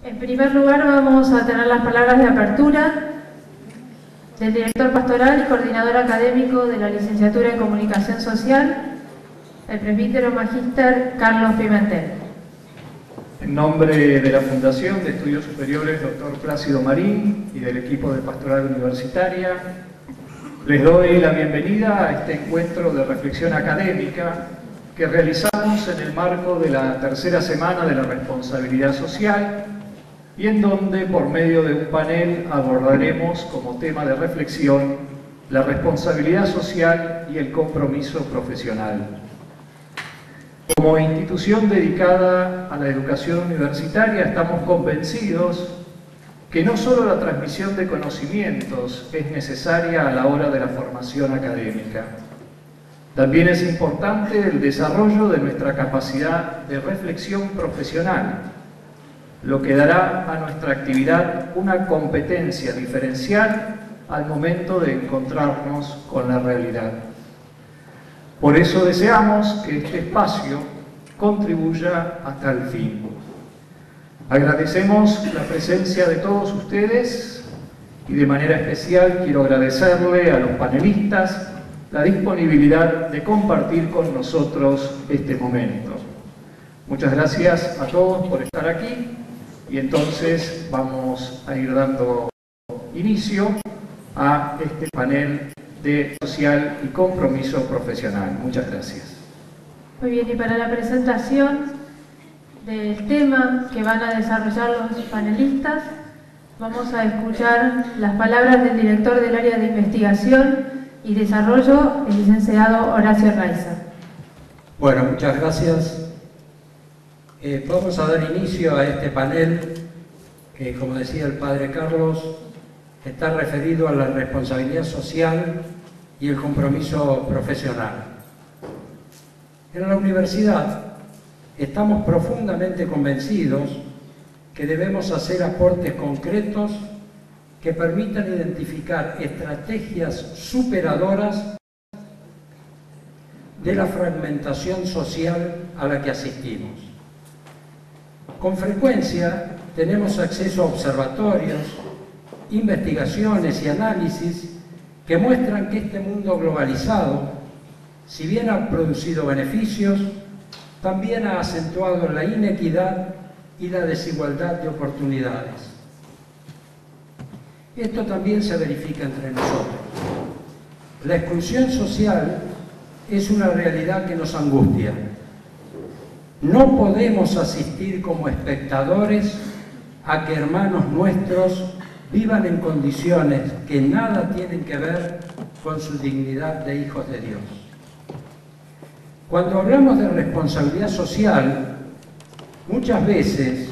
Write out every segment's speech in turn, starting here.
En primer lugar vamos a tener las palabras de apertura del director pastoral y coordinador académico de la Licenciatura en Comunicación Social, el presbítero magíster Carlos Pimentel. En nombre de la Fundación de Estudios Superiores Dr. Plácido Marín y del equipo de Pastoral Universitaria, les doy la bienvenida a este encuentro de reflexión académica que realizamos en el marco de la tercera semana de la responsabilidad social y en donde, por medio de un panel, abordaremos como tema de reflexión la responsabilidad social y el compromiso profesional. Como institución dedicada a la educación universitaria, estamos convencidos que no solo la transmisión de conocimientos es necesaria a la hora de la formación académica, también es importante el desarrollo de nuestra capacidad de reflexión profesional, lo que dará a nuestra actividad una competencia diferencial al momento de encontrarnos con la realidad. Por eso deseamos que este espacio contribuya a tal fin. Agradecemos la presencia de todos ustedes y de manera especial quiero agradecerle a los panelistas la disponibilidad de compartir con nosotros este momento. Muchas gracias a todos por estar aquí y entonces vamos a ir dando inicio a este panel de social y compromiso profesional. Muchas gracias. Muy bien, y para la presentación del tema que van a desarrollar los panelistas, vamos a escuchar las palabras del director del área de investigación y desarrollo, el licenciado Horacio Raiza. Bueno, muchas gracias. Vamos a dar inicio a este panel que, como decía el padre Carlos, está referido a la responsabilidad social y el compromiso profesional. En la universidad estamos profundamente convencidos que debemos hacer aportes concretos que permitan identificar estrategias superadoras de la fragmentación social a la que asistimos. Con frecuencia tenemos acceso a observatorios, investigaciones y análisis que muestran que este mundo globalizado, si bien ha producido beneficios, también ha acentuado la inequidad y la desigualdad de oportunidades. Esto también se verifica entre nosotros. La exclusión social es una realidad que nos angustia. No podemos asistir como espectadores a que hermanos nuestros vivan en condiciones que nada tienen que ver con su dignidad de hijos de Dios. Cuando hablamos de responsabilidad social, muchas veces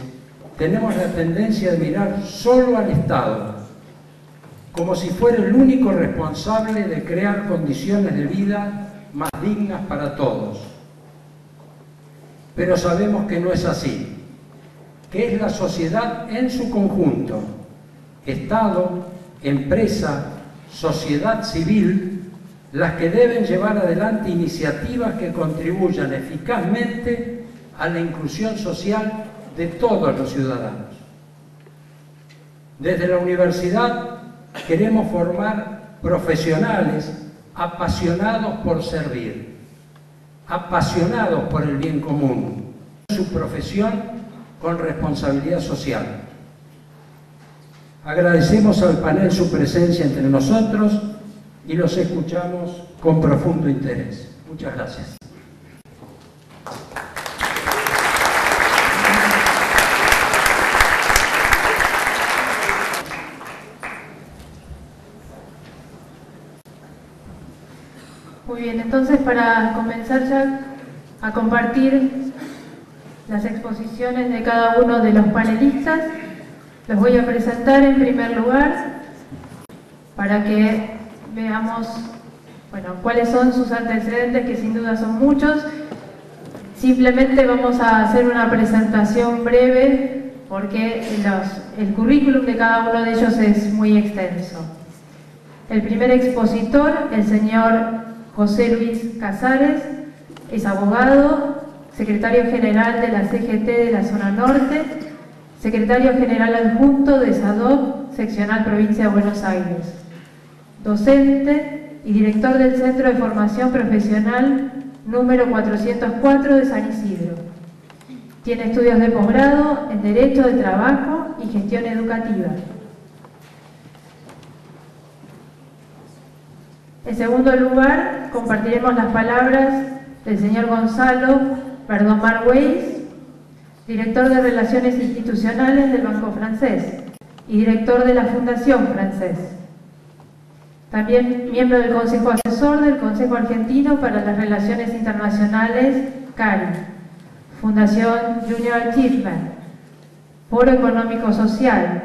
tenemos la tendencia de mirar solo al Estado, como si fuera el único responsable de crear condiciones de vida más dignas para todos. Pero sabemos que no es así, que es la sociedad en su conjunto, Estado, empresa, sociedad civil, las que deben llevar adelante iniciativas que contribuyan eficazmente a la inclusión social de todos los ciudadanos. Desde la universidad queremos formar profesionales apasionados por servir, apasionados por el bien común, su profesión con responsabilidad social. Agradecemos al panel su presencia entre nosotros y los escuchamos con profundo interés. Muchas gracias. Muy bien, entonces para comenzar ya a compartir las exposiciones de cada uno de los panelistas, los voy a presentar en primer lugar para que veamos cuáles son sus antecedentes, que sin duda son muchos. Simplemente vamos a hacer una presentación breve porque el currículum de cada uno de ellos es muy extenso. El primer expositor, el señor José Luis Casares, es abogado, secretario general de la CGT de la Zona Norte, secretario general adjunto de SADOP, seccional Provincia de Buenos Aires, docente y director del Centro de Formación Profesional número 404 de San Isidro. Tiene estudios de posgrado en Derecho del Trabajo y Gestión Educativa. En segundo lugar, compartiremos las palabras del señor Gonzalo Verdomar Weiss, director de Relaciones Institucionales del Banco Francés y director de la Fundación Francés. También miembro del Consejo Asesor del Consejo Argentino para las Relaciones Internacionales, CARI, Fundación Junior Achievement, Foro Económico Social,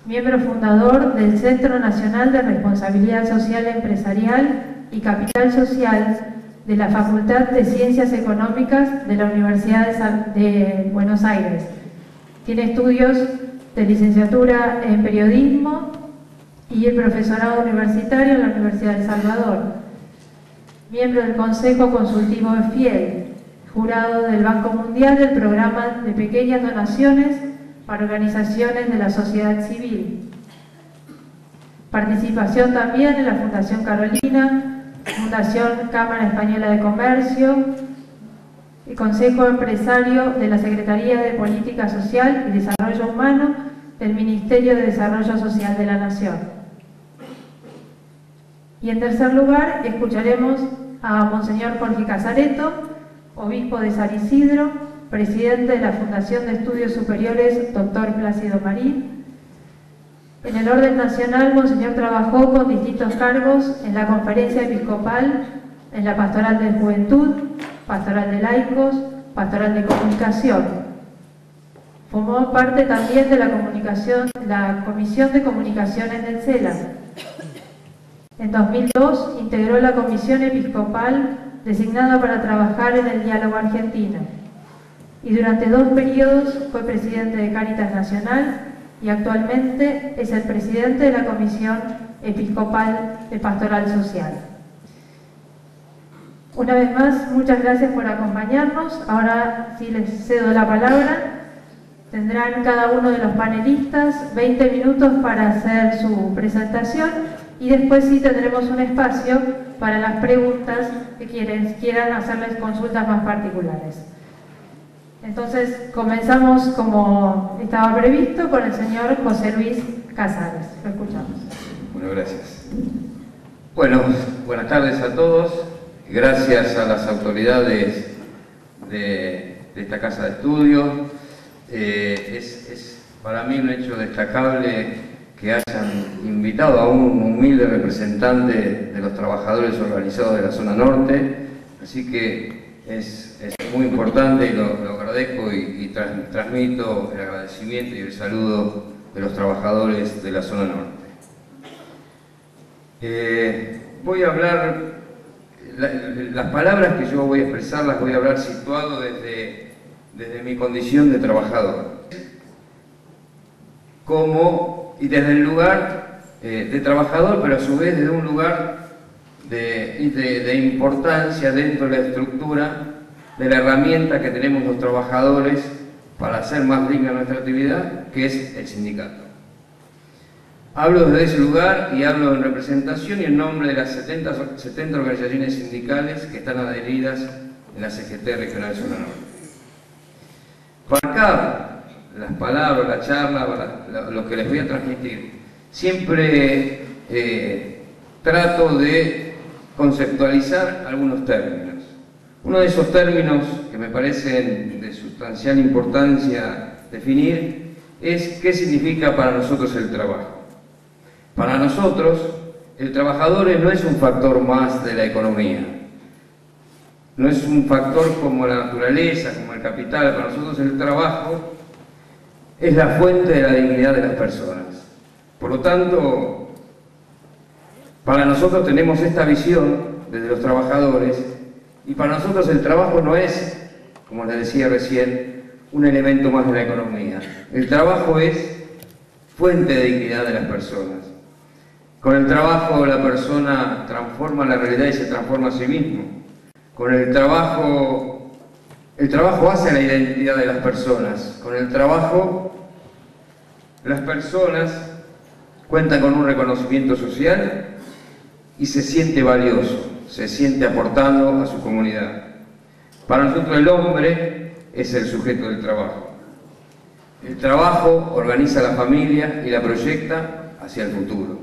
miembro fundador del Centro Nacional de Responsabilidad Social Empresarial y Capital Social de la Facultad de Ciencias Económicas de la Universidad de Buenos Aires. Tiene estudios de licenciatura en Periodismo y el profesorado universitario en la Universidad de El Salvador. Miembro del Consejo Consultivo de FIEL, jurado del Banco Mundial del Programa de Pequeñas Donaciones para organizaciones de la sociedad civil. Participación también en la Fundación Carolina, Fundación Cámara Española de Comercio, el Consejo Empresario de la Secretaría de Política Social y Desarrollo Humano del Ministerio de Desarrollo Social de la Nación. Y en tercer lugar, escucharemos a Monseñor Jorge Casareto, obispo de San Isidro, presidente de la Fundación de Estudios Superiores Dr. Plácido Marín. En el orden nacional, Monseñor trabajó con distintos cargos en la Conferencia Episcopal, en la Pastoral de Juventud, Pastoral de Laicos, Pastoral de Comunicación. Formó parte también de la Comisión de Comunicaciones del CELA. En 2002 integró la Comisión Episcopal designada para trabajar en el diálogo argentino. Y durante 2 periodos fue presidente de Cáritas Nacional y actualmente es el presidente de la Comisión Episcopal de Pastoral Social. Una vez más, muchas gracias por acompañarnos. Ahora sí les cedo la palabra. Tendrán cada uno de los panelistas 20 minutos para hacer su presentación y después sí tendremos un espacio para las preguntas que quieran hacerles consultas más particulares. Entonces comenzamos como estaba previsto con el señor José Luis Casares. Lo escuchamos. Bueno, gracias. Bueno, buenas tardes a todos. Gracias a las autoridades de esta casa de estudio. Es para mí un hecho destacable que hayan invitado a un humilde representante de los trabajadores organizados de la zona norte, así que es muy importante y lo agradezco y transmito el agradecimiento y el saludo de los trabajadores de la zona norte. Voy a hablar, las palabras que yo voy a expresar las voy a hablar situado desde mi condición de trabajador, y desde el lugar de trabajador, pero a su vez desde un lugar de importancia dentro de la estructura de la herramienta que tenemos los trabajadores para hacer más digna nuestra actividad, que es el sindicato. Hablo desde ese lugar y hablo en representación y en nombre de las 70 organizaciones sindicales que están adheridas en la CGT Regional Zona Norte. Para acá, las palabras, la charla, lo que les voy a transmitir, siempre trato de conceptualizar algunos términos. Uno de esos términos que me parecen de sustancial importancia definir es qué significa para nosotros el trabajo. Para nosotros, el trabajador no es un factor más de la economía, no es un factor como la naturaleza, como el capital. Para nosotros el trabajo es la fuente de la dignidad de las personas. Por lo tanto, para nosotros tenemos esta visión desde los trabajadores y para nosotros el trabajo no es, como les decía recién, un elemento más de la economía. El trabajo es fuente de dignidad de las personas. Con el trabajo la persona transforma la realidad y se transforma a sí mismo. Con el trabajo hace la identidad de las personas. Con el trabajo las personas cuentan con un reconocimiento social y se siente valioso, se siente aportando a su comunidad. Para nosotros el hombre es el sujeto del trabajo. El trabajo organiza la familia y la proyecta hacia el futuro.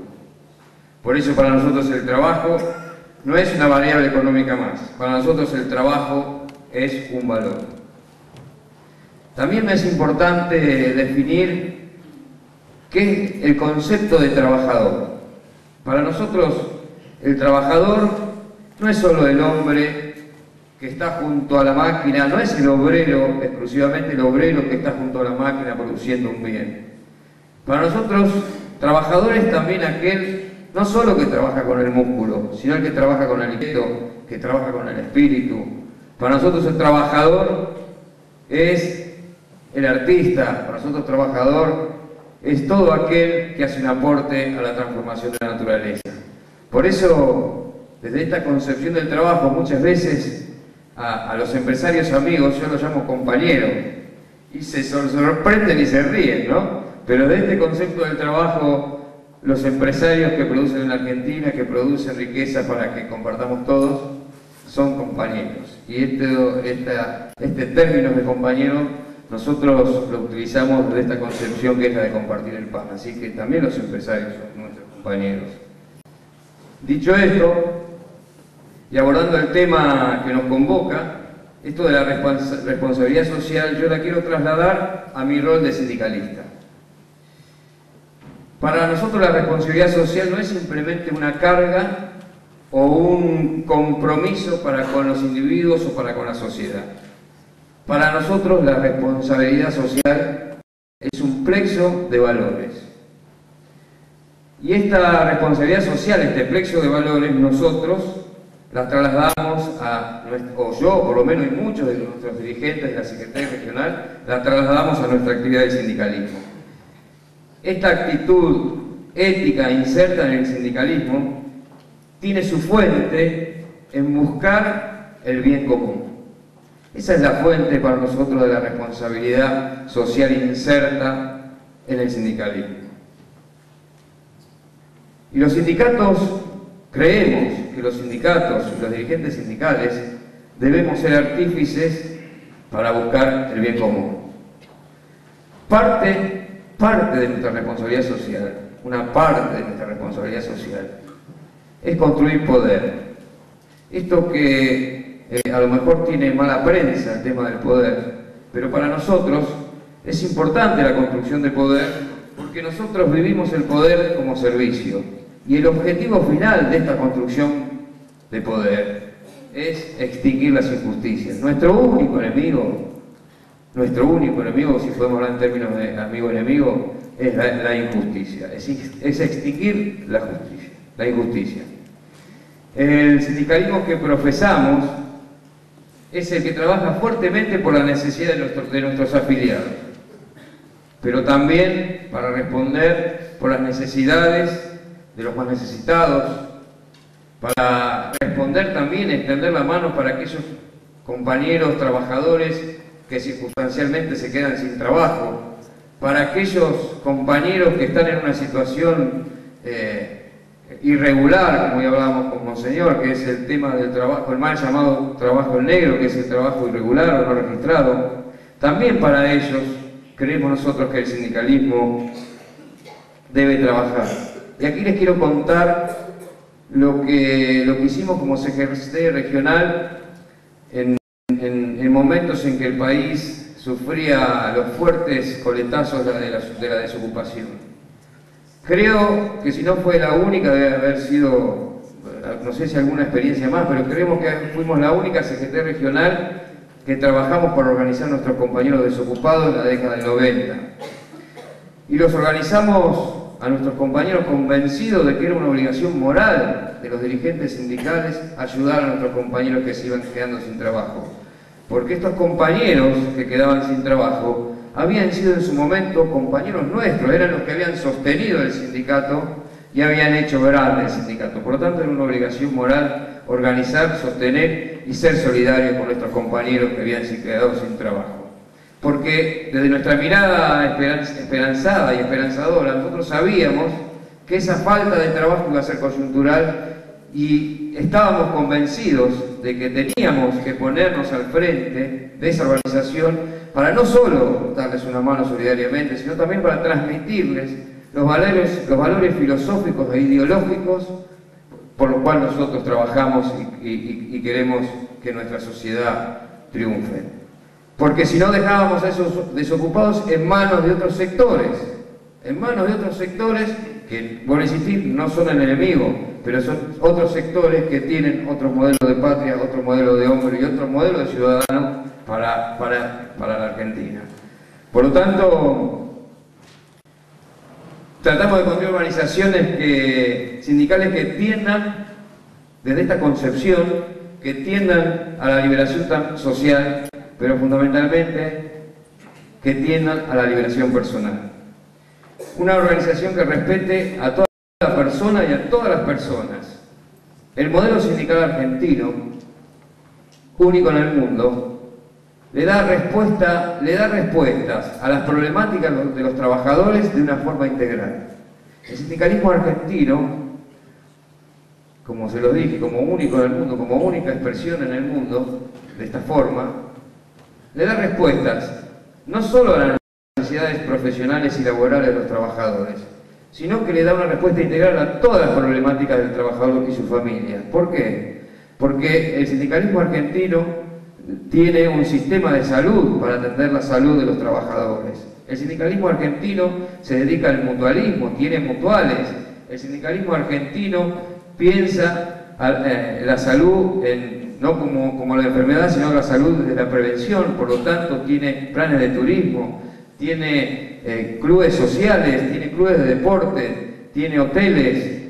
Por eso para nosotros el trabajo no es una variable económica más. Para nosotros el trabajo es un valor. También me es importante definir qué es el concepto de trabajador. Para nosotros el trabajador no es solo el hombre que está junto a la máquina, no es el obrero, exclusivamente el obrero que está junto a la máquina produciendo un bien. Para nosotros, trabajador es también aquel, no solo que trabaja con el músculo, sino el que trabaja con el intelecto, que trabaja con el espíritu. Para nosotros el trabajador es el artista, para nosotros trabajador es todo aquel que hace un aporte a la transformación de la naturaleza. Por eso, desde esta concepción del trabajo, muchas veces a los empresarios amigos yo los llamo compañeros y se sorprenden y se ríen, ¿no? Pero de este concepto del trabajo, los empresarios que producen en Argentina, que producen riqueza para que compartamos todos, son compañeros. Y este término de compañero nosotros lo utilizamos desde esta concepción que es la de compartir el pan. Así que también los empresarios son nuestros compañeros. Dicho esto, y abordando el tema que nos convoca, esto de la responsabilidad social, yo la quiero trasladar a mi rol de sindicalista. Para nosotros la responsabilidad social no es simplemente una carga o un compromiso para con los individuos o para con la sociedad. Para nosotros la responsabilidad social es un plexo de valores. Y esta responsabilidad social, este plexo de valores, nosotros las trasladamos o yo, por lo menos, y muchos de nuestros dirigentes de la Secretaría Regional, las trasladamos a nuestra actividad de sindicalismo. Esta actitud ética inserta en el sindicalismo tiene su fuente en buscar el bien común. Esa es la fuente para nosotros de la responsabilidad social inserta en el sindicalismo. Y los sindicatos, creemos que los sindicatos y los dirigentes sindicales debemos ser artífices para buscar el bien común. Parte de nuestra responsabilidad social, una parte de nuestra responsabilidad social, es construir poder. Esto que a lo mejor tiene mala prensa, el tema del poder, pero para nosotros es importante la construcción de poder porque nosotros vivimos el poder como servicio. Y el objetivo final de esta construcción de poder es extinguir las injusticias. Nuestro único enemigo, si podemos hablar en términos de amigo-enemigo, es la injusticia, es extinguir la injusticia. El sindicalismo que profesamos es el que trabaja fuertemente por la necesidad de nuestros afiliados, pero también para responder por las necesidades de los más necesitados, para responder también, extender la mano para aquellos compañeros trabajadores que circunstancialmente se quedan sin trabajo, para aquellos compañeros que están en una situación irregular, como ya hablábamos con Monseñor, que es el tema del trabajo, el mal llamado trabajo negro, que es el trabajo irregular o no registrado. También para ellos creemos nosotros que el sindicalismo debe trabajar. Y aquí les quiero contar lo que hicimos como Secretaría Regional en momentos en que el país sufría los fuertes coletazos de la desocupación. Creo que si no fue la única, debe haber sido, no sé si alguna experiencia más, pero creemos que fuimos la única Secretaría Regional que trabajamos para organizar a nuestros compañeros desocupados en la década del 90. Y los organizamos a nuestros compañeros convencidos de que era una obligación moral de los dirigentes sindicales ayudar a nuestros compañeros que se iban quedando sin trabajo. Porque estos compañeros que quedaban sin trabajo habían sido en su momento compañeros nuestros, eran los que habían sostenido el sindicato y habían hecho grande el sindicato. Por lo tanto, era una obligación moral organizar, sostener y ser solidarios con nuestros compañeros que habían quedado sin trabajo. porque desde nuestra mirada esperanzada y esperanzadora, nosotros sabíamos que esa falta de trabajo iba a ser coyuntural y estábamos convencidos de que teníamos que ponernos al frente de esa organización para no solo darles una mano solidariamente, sino también para transmitirles los valores filosóficos e ideológicos por los cuales nosotros trabajamos y queremos que nuestra sociedad triunfe. Porque si no dejábamos a esos desocupados en manos de otros sectores, que, por insistir, no son el enemigo, pero son otros sectores que tienen otro modelo de patria, otro modelo de hombre y otro modelo de ciudadano para la Argentina. Por lo tanto, tratamos de construir organizaciones sindicales que tiendan, desde esta concepción, que tiendan a la liberación social, pero fundamentalmente que tiendan a la liberación personal. Una organización que respete a toda la persona y a todas las personas. El modelo sindical argentino, único en el mundo, le da respuestas a las problemáticas de los trabajadores de una forma integral. El sindicalismo argentino, como se lo dije, como único en el mundo, como única expresión en el mundo, de esta forma, le da respuestas no solo a las necesidades profesionales y laborales de los trabajadores, sino que le da una respuesta integral a todas las problemáticas del trabajador y su familia. ¿Por qué? Porque el sindicalismo argentino tiene un sistema de salud para atender la salud de los trabajadores. El sindicalismo argentino se dedica al mutualismo, tiene mutuales. El sindicalismo argentino piensa la salud no como la enfermedad, sino la salud desde la prevención. Por lo tanto, tiene planes de turismo, tiene clubes sociales, tiene clubes de deporte, tiene hoteles,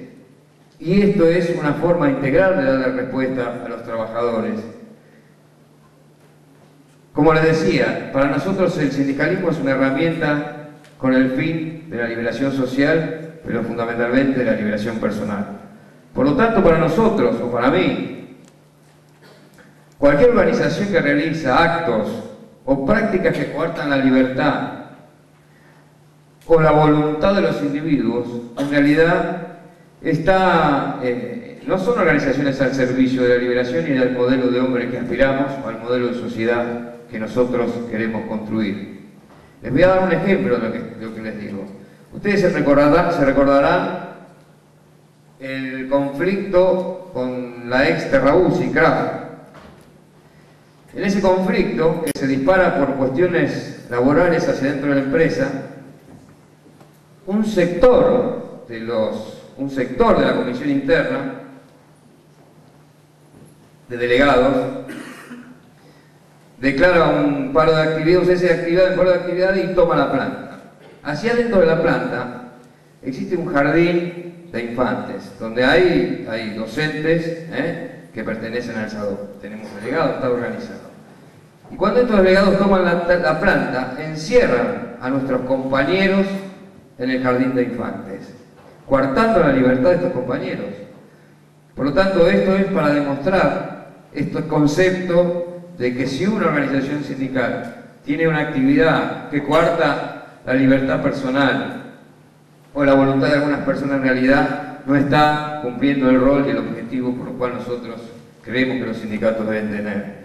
y esto es una forma integral de darle respuesta a los trabajadores. Como les decía, para nosotros el sindicalismo es una herramienta con el fin de la liberación social, pero fundamentalmente de la liberación personal. Por lo tanto, para nosotros, o para mí, cualquier organización que realiza actos o prácticas que coartan la libertad o la voluntad de los individuos, en realidad no son organizaciones al servicio de la liberación y del modelo de hombre que aspiramos o al modelo de sociedad que nosotros queremos construir. Les voy a dar un ejemplo de lo que les digo. Ustedes se recordarán el conflicto con la ex Terrabusi, Kraft. En ese conflicto, que se dispara por cuestiones laborales hacia dentro de la empresa, un sector de la comisión interna, de delegados, declara un paro de actividad, un cese de actividad, un paro de actividad y toma la planta. Hacia dentro de la planta existe un jardín de infantes, donde hay docentes que pertenecen al SADOC. Tenemos delegados, está organizado. Y cuando estos delegados toman la planta, encierran a nuestros compañeros en el jardín de infantes, coartando la libertad de estos compañeros. Por lo tanto, esto es para demostrar este concepto de que si una organización sindical tiene una actividad que coarta la libertad personal o la voluntad de algunas personas, en realidad no está cumpliendo el rol y el objetivo por el cual nosotros creemos que los sindicatos deben tener.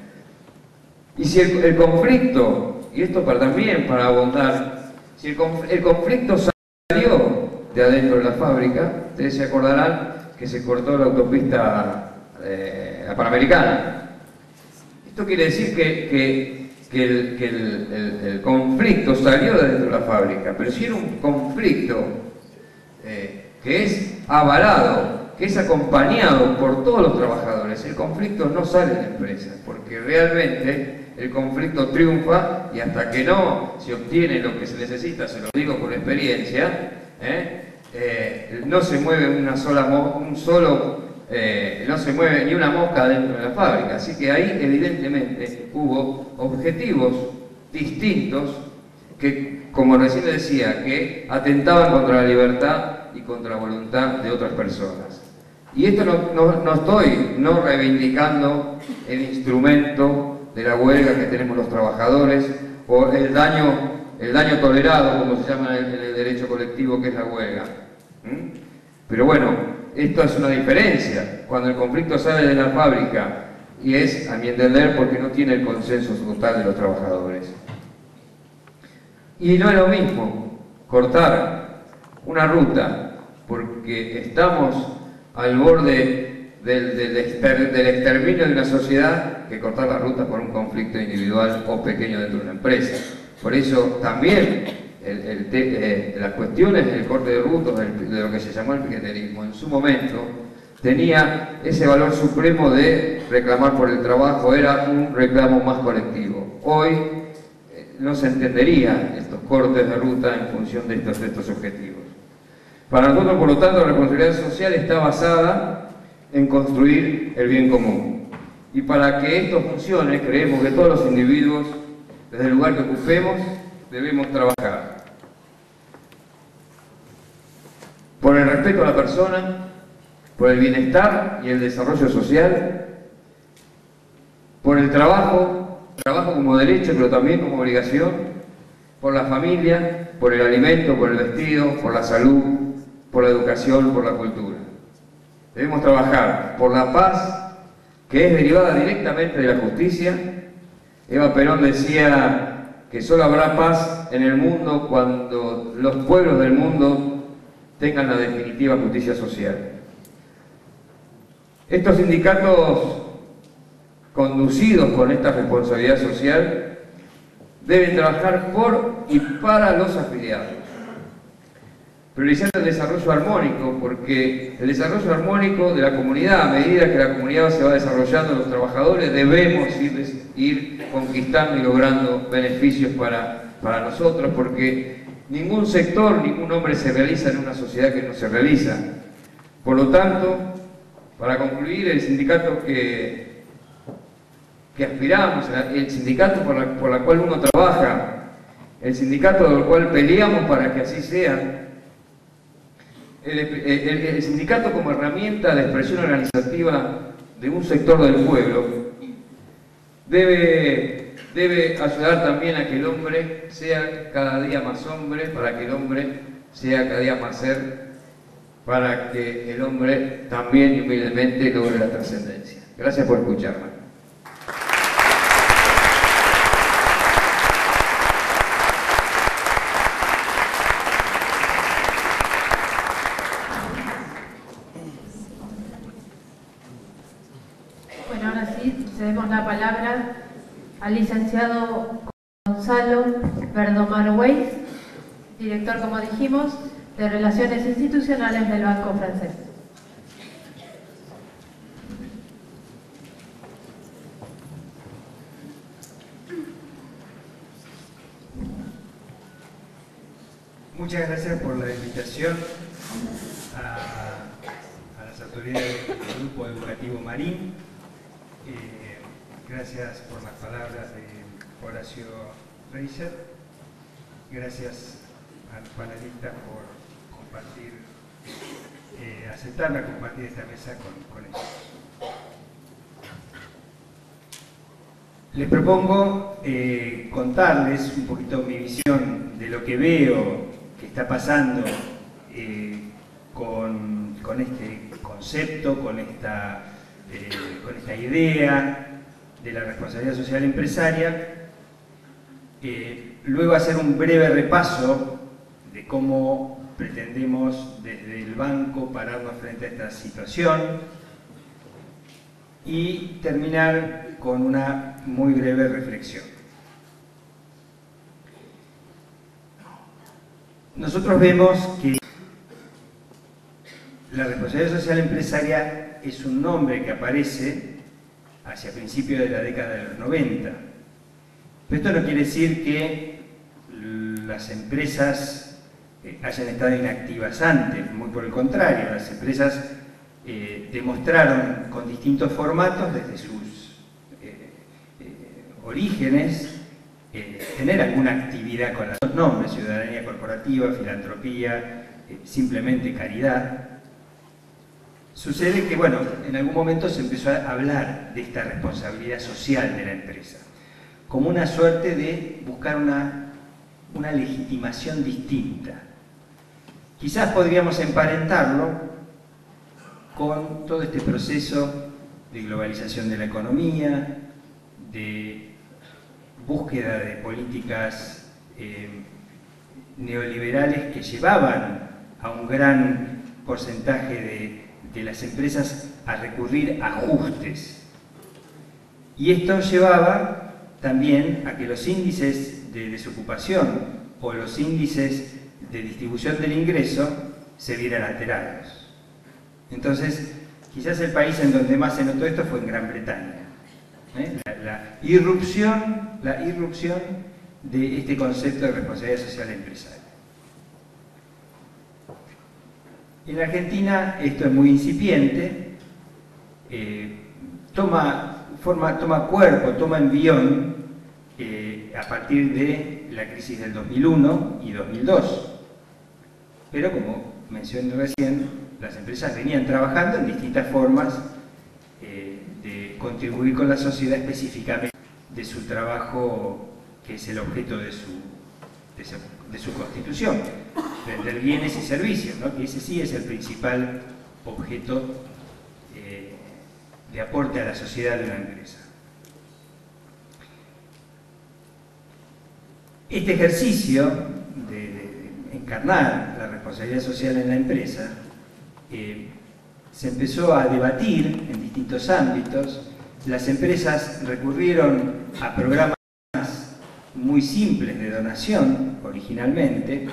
Y si el conflicto, y esto también para abundar, si el conflicto salió de adentro de la fábrica, ustedes se acordarán que se cortó la autopista la Panamericana. Esto quiere decir que el conflicto salió de dentro de la fábrica, pero si era un conflicto que es avalado, que es acompañado por todos los trabajadores, el conflicto no sale de la empresa, porque realmente el conflicto triunfa y hasta que no se obtiene lo que se necesita, se lo digo por experiencia, no se mueve no se mueve ni una mosca dentro de la fábrica. Así que ahí evidentemente hubo objetivos distintos que, como recién decía, que atentaban contra la libertad y contra la voluntad de otras personas. Y esto no estoy reivindicando el instrumento de la huelga que tenemos los trabajadores o el daño tolerado, como se llama en el derecho colectivo, que es la huelga. Pero bueno, esto es una diferencia. Cuando el conflicto sale de la fábrica, y es, a mi entender, porque no tiene el consenso total de los trabajadores. Y no es lo mismo cortar una ruta porque estamos al borde del exterminio de una sociedad que cortar la ruta por un conflicto individual o pequeño dentro de una empresa. Por eso también las cuestiones del corte de rutas, de lo que se llamó el piqueterismo, en su momento tenía ese valor supremo de reclamar por el trabajo, era un reclamo más colectivo. Hoy no se entendería estos cortes de ruta en función de estos objetivos. Para nosotros, por lo tanto, la responsabilidad social está basada en construir el bien común. Y para que esto funcione, creemos que todos los individuos, desde el lugar que ocupemos, debemos trabajar por el respeto a la persona, por el bienestar y el desarrollo social, por el trabajo como derecho, pero también como obligación, por la familia, por el alimento, por el vestido, por la salud, por la educación, por la cultura. Debemos trabajar por la paz, que es derivada directamente de la justicia. Eva Perón decía que solo habrá paz en el mundo cuando los pueblos del mundo tengan la definitiva justicia social. Estos sindicatos conducidos con esta responsabilidad social deben trabajar por y para los afiliados, priorizar el desarrollo armónico, porque el desarrollo armónico de la comunidad, a medida que la comunidad se va desarrollando, los trabajadores debemos ir conquistando y logrando beneficios para nosotros, porque ningún sector, ningún hombre se realiza en una sociedad que no se realiza. Por lo tanto, para concluir, el sindicato que aspiramos, el sindicato por la cual uno trabaja, el sindicato del cual peleamos para que así sea, el sindicato como herramienta de expresión organizativa de un sector del pueblo, debe ayudar también a que el hombre sea cada día más hombre, para que el hombre sea cada día más ser, para que el hombre también y humildemente logre la trascendencia. Gracias por escucharme. Bueno, ahora sí, cedemos la palabra al licenciado Gonzalo Verdomar Weiss, director, como dijimos, de Relaciones Institucionales del Banco Francés. Muchas gracias por la invitación a las autoridades del Grupo Educativo Marín. Gracias por las palabras de Horacio Reiser. Gracias a los panelistas por compartir, aceptarme a compartir esta mesa con ellos. Les propongo contarles un poquito mi visión de lo que veo que está pasando con este concepto, con esta idea de la responsabilidad social empresaria. Luego hacer un breve repaso de cómo pretendemos desde el banco pararnos frente a esta situación y terminar con una muy breve reflexión. Nosotros vemos que la responsabilidad social empresaria es un nombre que aparece hacia principios de la década de los 90. Pero esto no quiere decir que las empresas hayan estado inactivas antes, muy por el contrario, las empresas demostraron con distintos formatos desde sus orígenes tener alguna actividad con los nombres: ciudadanía corporativa, filantropía, simplemente caridad. Sucede que, bueno, en algún momento se empezó a hablar de esta responsabilidad social de la empresa. como una suerte de buscar una legitimación distinta. Quizás podríamos emparentarlo con todo este proceso de globalización de la economía, de búsqueda de políticas neoliberales que llevaban a un gran porcentaje de las empresas a recurrir a ajustes. Y esto llevaba también a que los índices de desocupación o los índices de distribución del ingreso se vieran alterados. Entonces, quizás el país en donde más se notó esto fue en Gran Bretaña. La irrupción de este concepto de responsabilidad social empresarial. En Argentina esto es muy incipiente, toma cuerpo, toma envión a partir de la crisis del 2001 y 2002. Pero como mencioné recién, las empresas venían trabajando en distintas formas de contribuir con la sociedad, específicamente de su trabajo, que es el objeto de su constitución, vender bienes y servicios, ¿no? Que ese sí es el principal objeto de aporte a la sociedad de una empresa. Este ejercicio de encarnar la responsabilidad social en la empresa se empezó a debatir en distintos ámbitos. Las empresas recurrieron a programas muy simples de donación originalmente,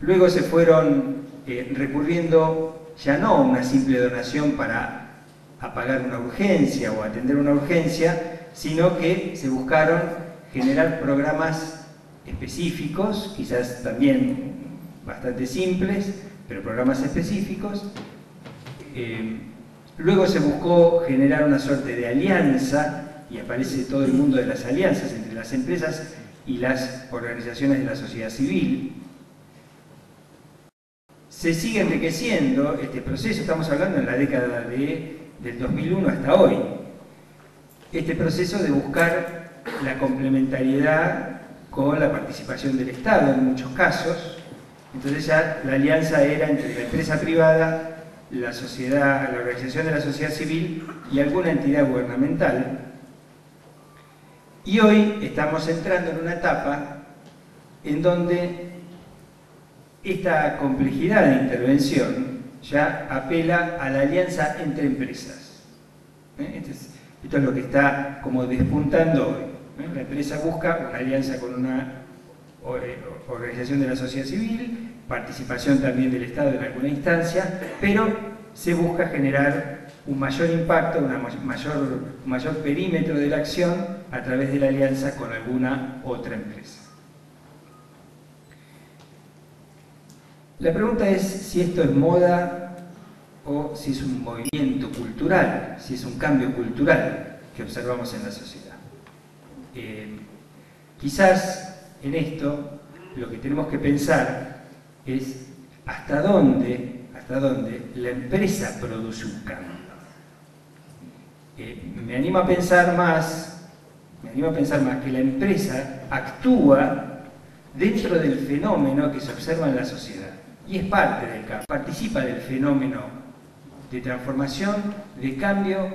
luego se fueron recurriendo ya no a una simple donación para apagar una urgencia o atender una urgencia, sino que se buscaron generar programas específicos, quizás también bastante simples, pero programas específicos. Luego se buscó generar una suerte de alianza, y aparece todo el mundo de las alianzas entre las empresas y las organizaciones de la sociedad civil. Se sigue enriqueciendo este proceso, estamos hablando en la década del 2001 hasta hoy, este proceso de buscar la complementariedad con la participación del Estado en muchos casos. Entonces ya la alianza era entre la empresa privada, la sociedad, la organización de la sociedad civil y alguna entidad gubernamental. Y hoy estamos entrando en una etapa en donde esta complejidad de intervención ya apela a la alianza entre empresas. Esto es lo que está como despuntando hoy. La empresa busca una alianza con una organización de la sociedad civil, participación también del Estado en alguna instancia, pero se busca generar un mayor impacto, un mayor perímetro de la acción a través de la alianza con alguna otra empresa. La pregunta es si esto es moda o si es un movimiento cultural, si es un cambio cultural que observamos en la sociedad. Quizás en esto lo que tenemos que pensar es hasta dónde la empresa produce un cambio. Me animo a pensar más que la empresa actúa dentro del fenómeno que se observa en la sociedad y es parte del cambio, participa del fenómeno de transformación, de cambio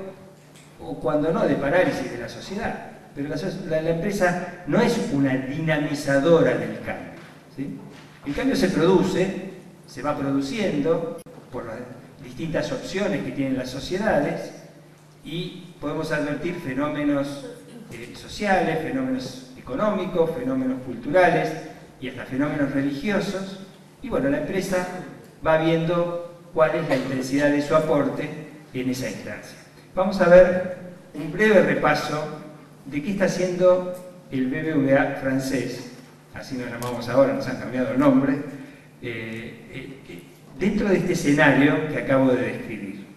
o cuando no de parálisis de la sociedad. Pero la empresa no es una dinamizadora del cambio, ¿sí? El cambio se produce, se va produciendo por las distintas opciones que tienen las sociedades y podemos advertir fenómenos sociales, fenómenos económicos, fenómenos culturales y hasta fenómenos religiosos. Y bueno, la empresa va viendo cuál es la intensidad de su aporte en esa instancia. Vamos a ver un breve repaso de qué está haciendo el BBVA francés, así nos llamamos ahora, nos han cambiado el nombre, dentro de este escenario que acabo de describir.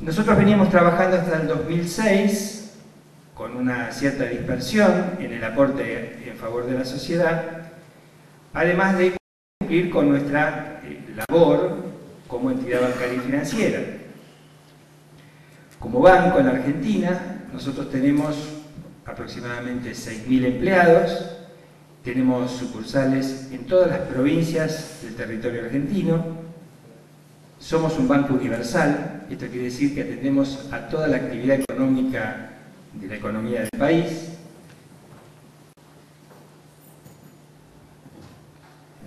Nosotros veníamos trabajando hasta el 2006 con una cierta dispersión en el aporte en favor de la sociedad, además de cumplir con nuestra labor como entidad bancaria y financiera. Como banco en la Argentina, nosotros tenemos aproximadamente 6.000 empleados, tenemos sucursales en todas las provincias del territorio argentino, somos un banco universal, esto quiere decir que atendemos a toda la actividad económica de la economía del país.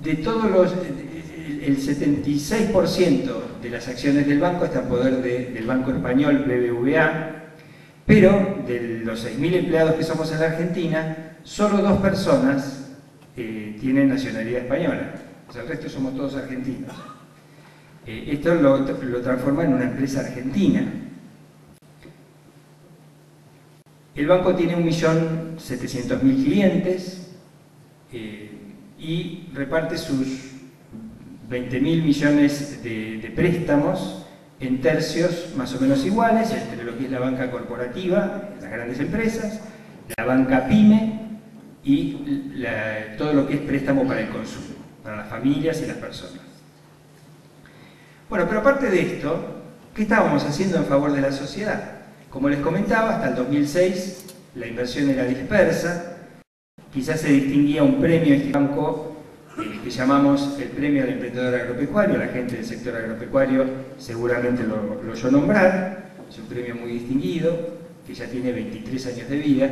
De todos los, el 76% de las acciones del banco está en poder del banco español BBVA, pero de los 6.000 empleados que somos en la Argentina, solo 2 personas tienen nacionalidad española, o sea, el resto somos todos argentinos. Esto lo transforma en una empresa argentina. El banco tiene 1.700.000 clientes y reparte sus 20.000 millones de préstamos en tercios más o menos iguales, entre lo que es la banca corporativa, las grandes empresas, la banca pyme y todo lo que es préstamo para el consumo, para las familias y las personas. Bueno, pero aparte de esto, ¿qué estábamos haciendo en favor de la sociedad? Como les comentaba, hasta el 2006 la inversión era dispersa, quizás se distinguía un premio en este banco que llamamos el Premio al Emprendedor Agropecuario. La gente del sector agropecuario seguramente lo oyó nombrar, es un premio muy distinguido, que ya tiene 23 años de vida,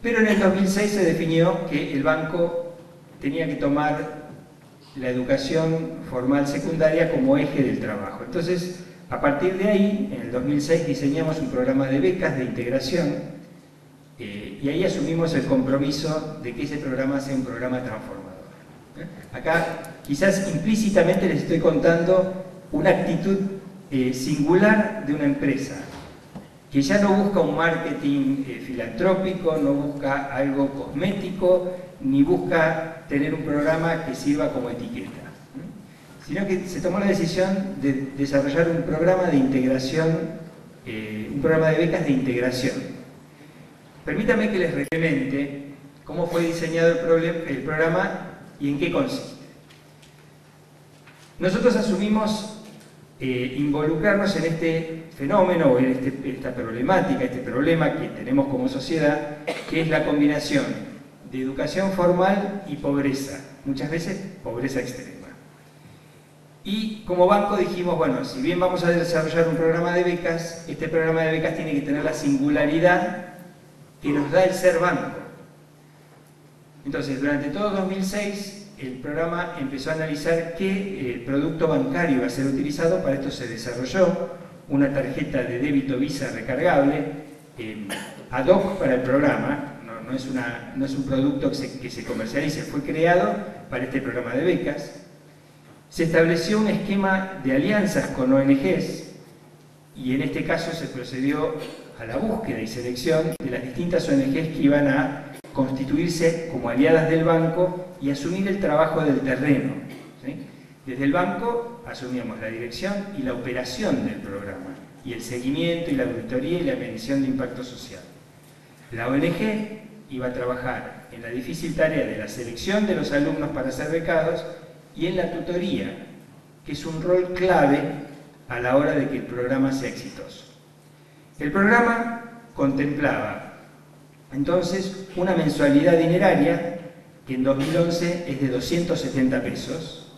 pero en el 2006 se definió que el banco tenía que tomar la educación formal secundaria como eje del trabajo. Entonces, a partir de ahí, en el 2006 diseñamos un programa de becas de integración y ahí asumimos el compromiso de que ese programa sea un programa transformador. Acá quizás implícitamente les estoy contando una actitud singular de una empresa que ya no busca un marketing filantrópico, no busca algo cosmético, ni busca tener un programa que sirva como etiqueta, sino que se tomó la decisión de desarrollar un programa de integración, un programa de becas de integración. Permítame que les recuerde cómo fue diseñado el programa y en qué consiste. Nosotros asumimos involucrarnos en este fenómeno, o en esta problemática, este problema que tenemos como sociedad, que es la combinación de educación formal y pobreza, muchas veces pobreza extrema. Y como banco dijimos, bueno, si bien vamos a desarrollar un programa de becas, este programa de becas tiene que tener la singularidad que nos da el ser banco. Entonces, durante todo 2006, el programa empezó a analizar qué producto bancario iba a ser utilizado. Para esto se desarrolló una tarjeta de débito Visa recargable ad hoc para el programa. No es un producto que se comercialice, fue creado para este programa de becas. Se estableció un esquema de alianzas con ONGs y en este caso se procedió a la búsqueda y selección de las distintas ONGs que iban a constituirse como aliadas del banco y asumir el trabajo del terreno, ¿sí? Desde el banco asumíamos la dirección y la operación del programa, y el seguimiento y la auditoría y la medición de impacto social. La ONG iba a trabajar en la difícil tarea de la selección de los alumnos para ser becados y en la tutoría, que es un rol clave a la hora de que el programa sea exitoso. El programa contemplaba entonces una mensualidad dineraria que en 2011 es de 270 pesos,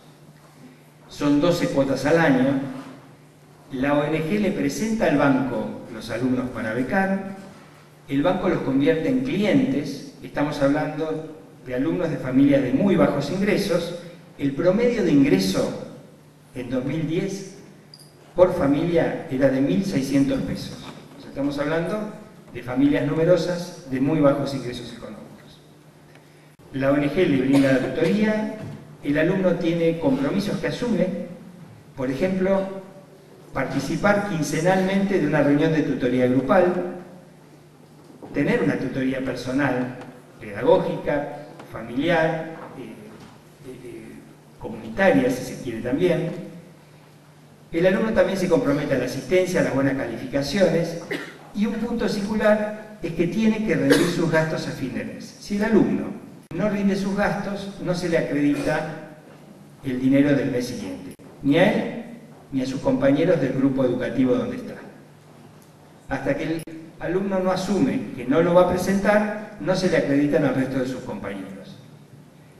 son 12 cuotas al año. La ONG le presenta al banco los alumnos para becar, el banco los convierte en clientes, estamos hablando de alumnos de familias de muy bajos ingresos. El promedio de ingreso en 2010 por familia era de 1.600 pesos. O sea, estamos hablando de familias numerosas de muy bajos ingresos económicos. La ONG le brinda la tutoría, el alumno tiene compromisos que asume, por ejemplo, participar quincenalmente de una reunión de tutoría grupal, tener una tutoría personal, pedagógica, familiar, comunitaria, si se quiere también. El alumno también se compromete a la asistencia, a las buenas calificaciones, y un punto singular es que tiene que rendir sus gastos a fin de mes. Si el alumno no rinde sus gastos, no se le acredita el dinero del mes siguiente, ni a él ni a sus compañeros del grupo educativo donde está. hasta que el alumno no asume que no lo va a presentar, no se le acreditan al resto de sus compañeros.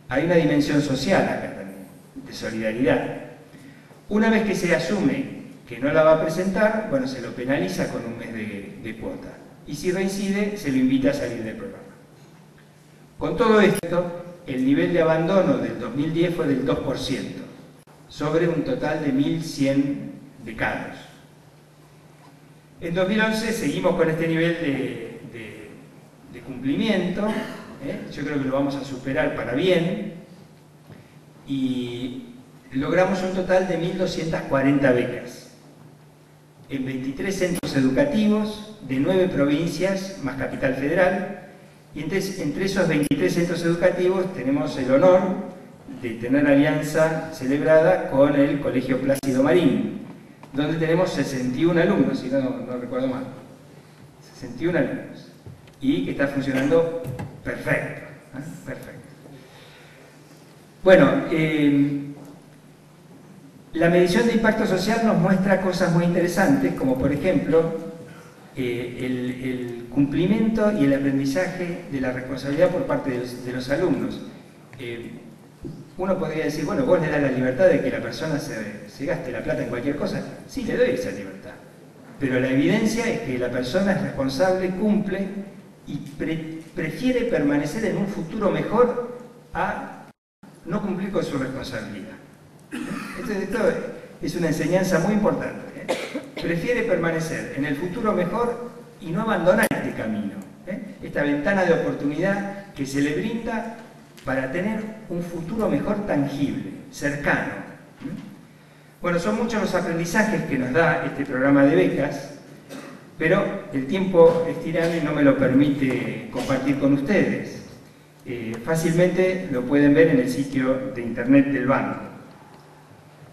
Hay una dimensión social acá también, de solidaridad. Una vez que se asume que no la va a presentar, bueno, se lo penaliza con un mes de cuota. Y si reincide, se lo invita a salir del programa. Con todo esto, el nivel de abandono del 2010 fue del 2%, sobre un total de 1.100 becados. En 2011 seguimos con este nivel de cumplimiento, yo creo que lo vamos a superar para bien, y logramos un total de 1.240 becas, en 23 centros educativos de 9 provincias más Capital Federal, y entre esos 23 centros educativos tenemos el honor de tener alianza celebrada con el Colegio Plácido Marín, donde tenemos 61 alumnos, si no recuerdo mal. 61 alumnos. Y que está funcionando perfecto. Perfecto. Bueno, la medición de impacto social nos muestra cosas muy interesantes, como por ejemplo, el cumplimiento y el aprendizaje de la responsabilidad por parte de los alumnos. Uno podría decir, bueno, vos le das la libertad de que la persona se gaste la plata en cualquier cosa. Sí, le doy esa libertad. Pero la evidencia es que la persona es responsable, cumple y prefiere permanecer en un futuro mejor a no cumplir con su responsabilidad. Esto es una enseñanza muy importante. Prefiere permanecer en el futuro mejor y no abandonar este camino. Esta ventana de oportunidad que se le brinda para tener un futuro mejor tangible, cercano. Bueno, son muchos los aprendizajes que nos da este programa de becas, pero el tiempo es tirano y no me lo permite compartir con ustedes. Fácilmente lo pueden ver en el sitio de internet del banco.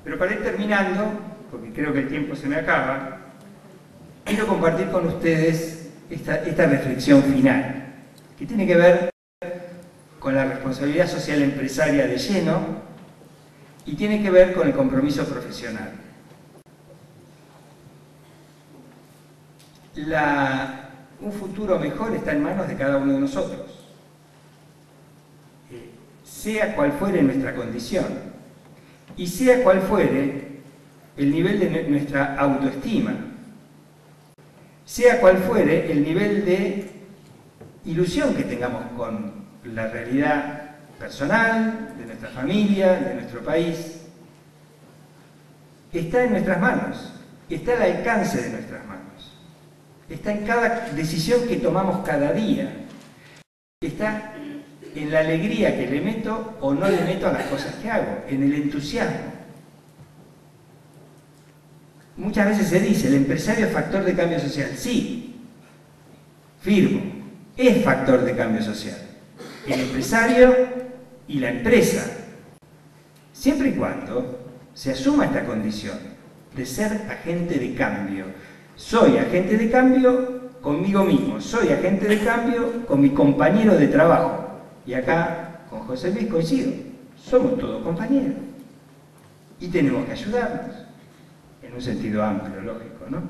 Pero para ir terminando, porque creo que el tiempo se me acaba, quiero compartir con ustedes esta reflexión final, que tiene que ver con la responsabilidad social empresaria de lleno y tiene que ver con el compromiso profesional. Un futuro mejor está en manos de cada uno de nosotros, sea cual fuere nuestra condición y sea cual fuere el nivel de nuestra autoestima, sea cual fuere el nivel de ilusión que tengamos con la realidad personal, de nuestra familia, de nuestro país. Está en nuestras manos, está al alcance de nuestras manos, está en cada decisión que tomamos cada día, está en la alegría que le meto o no le meto a las cosas que hago, en el entusiasmo. Muchas veces se dice, el empresario es factor de cambio social. Sí, firmo, es factor de cambio social. El empresario y la empresa, siempre y cuando se asuma esta condición de ser agente de cambio. Soy agente de cambio conmigo mismo, soy agente de cambio con mi compañero de trabajo. Y acá, con José Luis coincido, somos todos compañeros. Y tenemos que ayudarnos, en un sentido amplio, lógico, ¿no?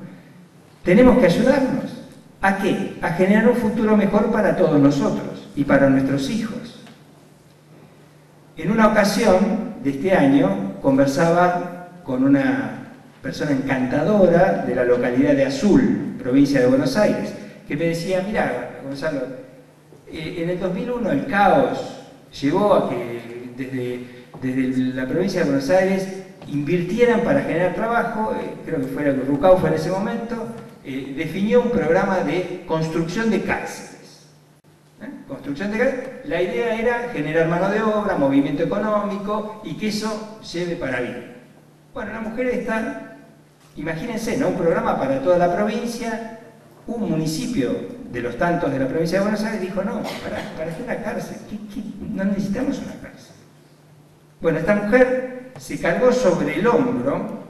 Tenemos que ayudarnos. ¿A qué? A generar un futuro mejor para todos nosotros y para nuestros hijos. En una ocasión de este año conversaba con una persona encantadora de la localidad de Azul, provincia de Buenos Aires, que me decía, mira, Gonzalo, en el 2001 el caos llevó a que desde la provincia de Buenos Aires invirtieran para generar trabajo, creo que fue el Rucaufa en ese momento, definió un programa de construcción de cárceles. Construcción de cárceles. La idea era generar mano de obra, movimiento económico y que eso lleve para bien. Bueno, la mujer está, imagínense, ¿no? Un programa para toda la provincia, un municipio de los tantos de la provincia de Buenos Aires dijo, no, ¿para qué una cárcel? No necesitamos una cárcel. Bueno, esta mujer se cargó sobre el hombro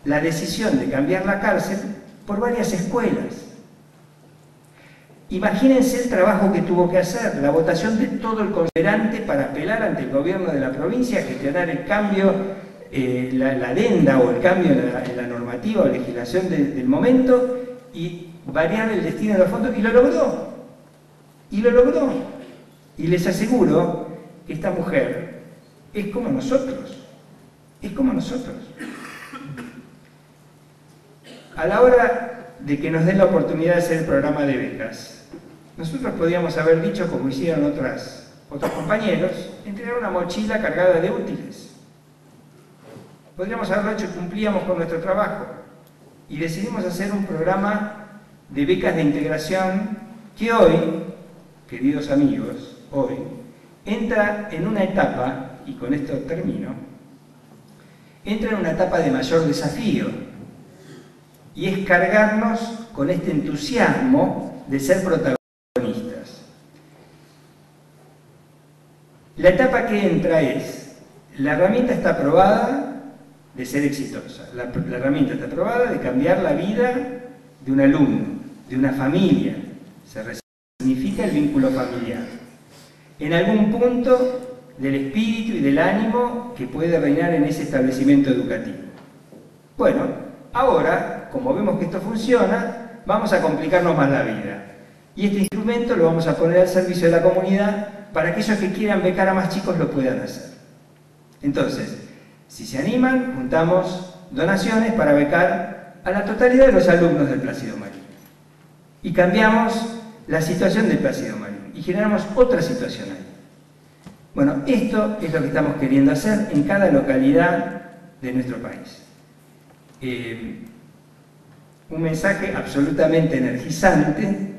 la decisión de cambiar la cárcel por varias escuelas. Imagínense el trabajo que tuvo que hacer, la votación de todo el considerante para apelar ante el gobierno de la provincia, gestionar el cambio la adenda o el cambio en la normativa o legislación del momento y variar el destino de los fondos, y lo logró. Y lo logró. Y les aseguro que esta mujer es como nosotros. Es como nosotros. A la hora de que nos den la oportunidad de hacer el programa de becas, nosotros podríamos haber dicho, como hicieron otros compañeros, entregar una mochila cargada de útiles. Podríamos haberlo hecho y cumplíamos con nuestro trabajo. Y decidimos hacer un programa de becas de integración que hoy, queridos amigos, hoy, entra en una etapa, y con esto termino, entra en una etapa de mayor desafío, y es cargarnos con este entusiasmo de ser protagonistas. La etapa que entra es, la herramienta está aprobada de ser exitosa, la herramienta está aprobada de cambiar la vida de un alumno, de una familia, se resignifica el vínculo familiar. En algún punto del espíritu y del ánimo que puede reinar en ese establecimiento educativo. Bueno, ahora, como vemos que esto funciona, vamos a complicarnos más la vida. Y este instrumento lo vamos a poner al servicio de la comunidad para que aquellos que quieran becar a más chicos lo puedan hacer. Entonces, si se animan, juntamos donaciones para becar a la totalidad de los alumnos del Plácido Marín. Y cambiamos la situación del Plácido Marín y generamos otra situación ahí. Bueno, esto es lo que estamos queriendo hacer en cada localidad de nuestro país. Un mensaje absolutamente energizante,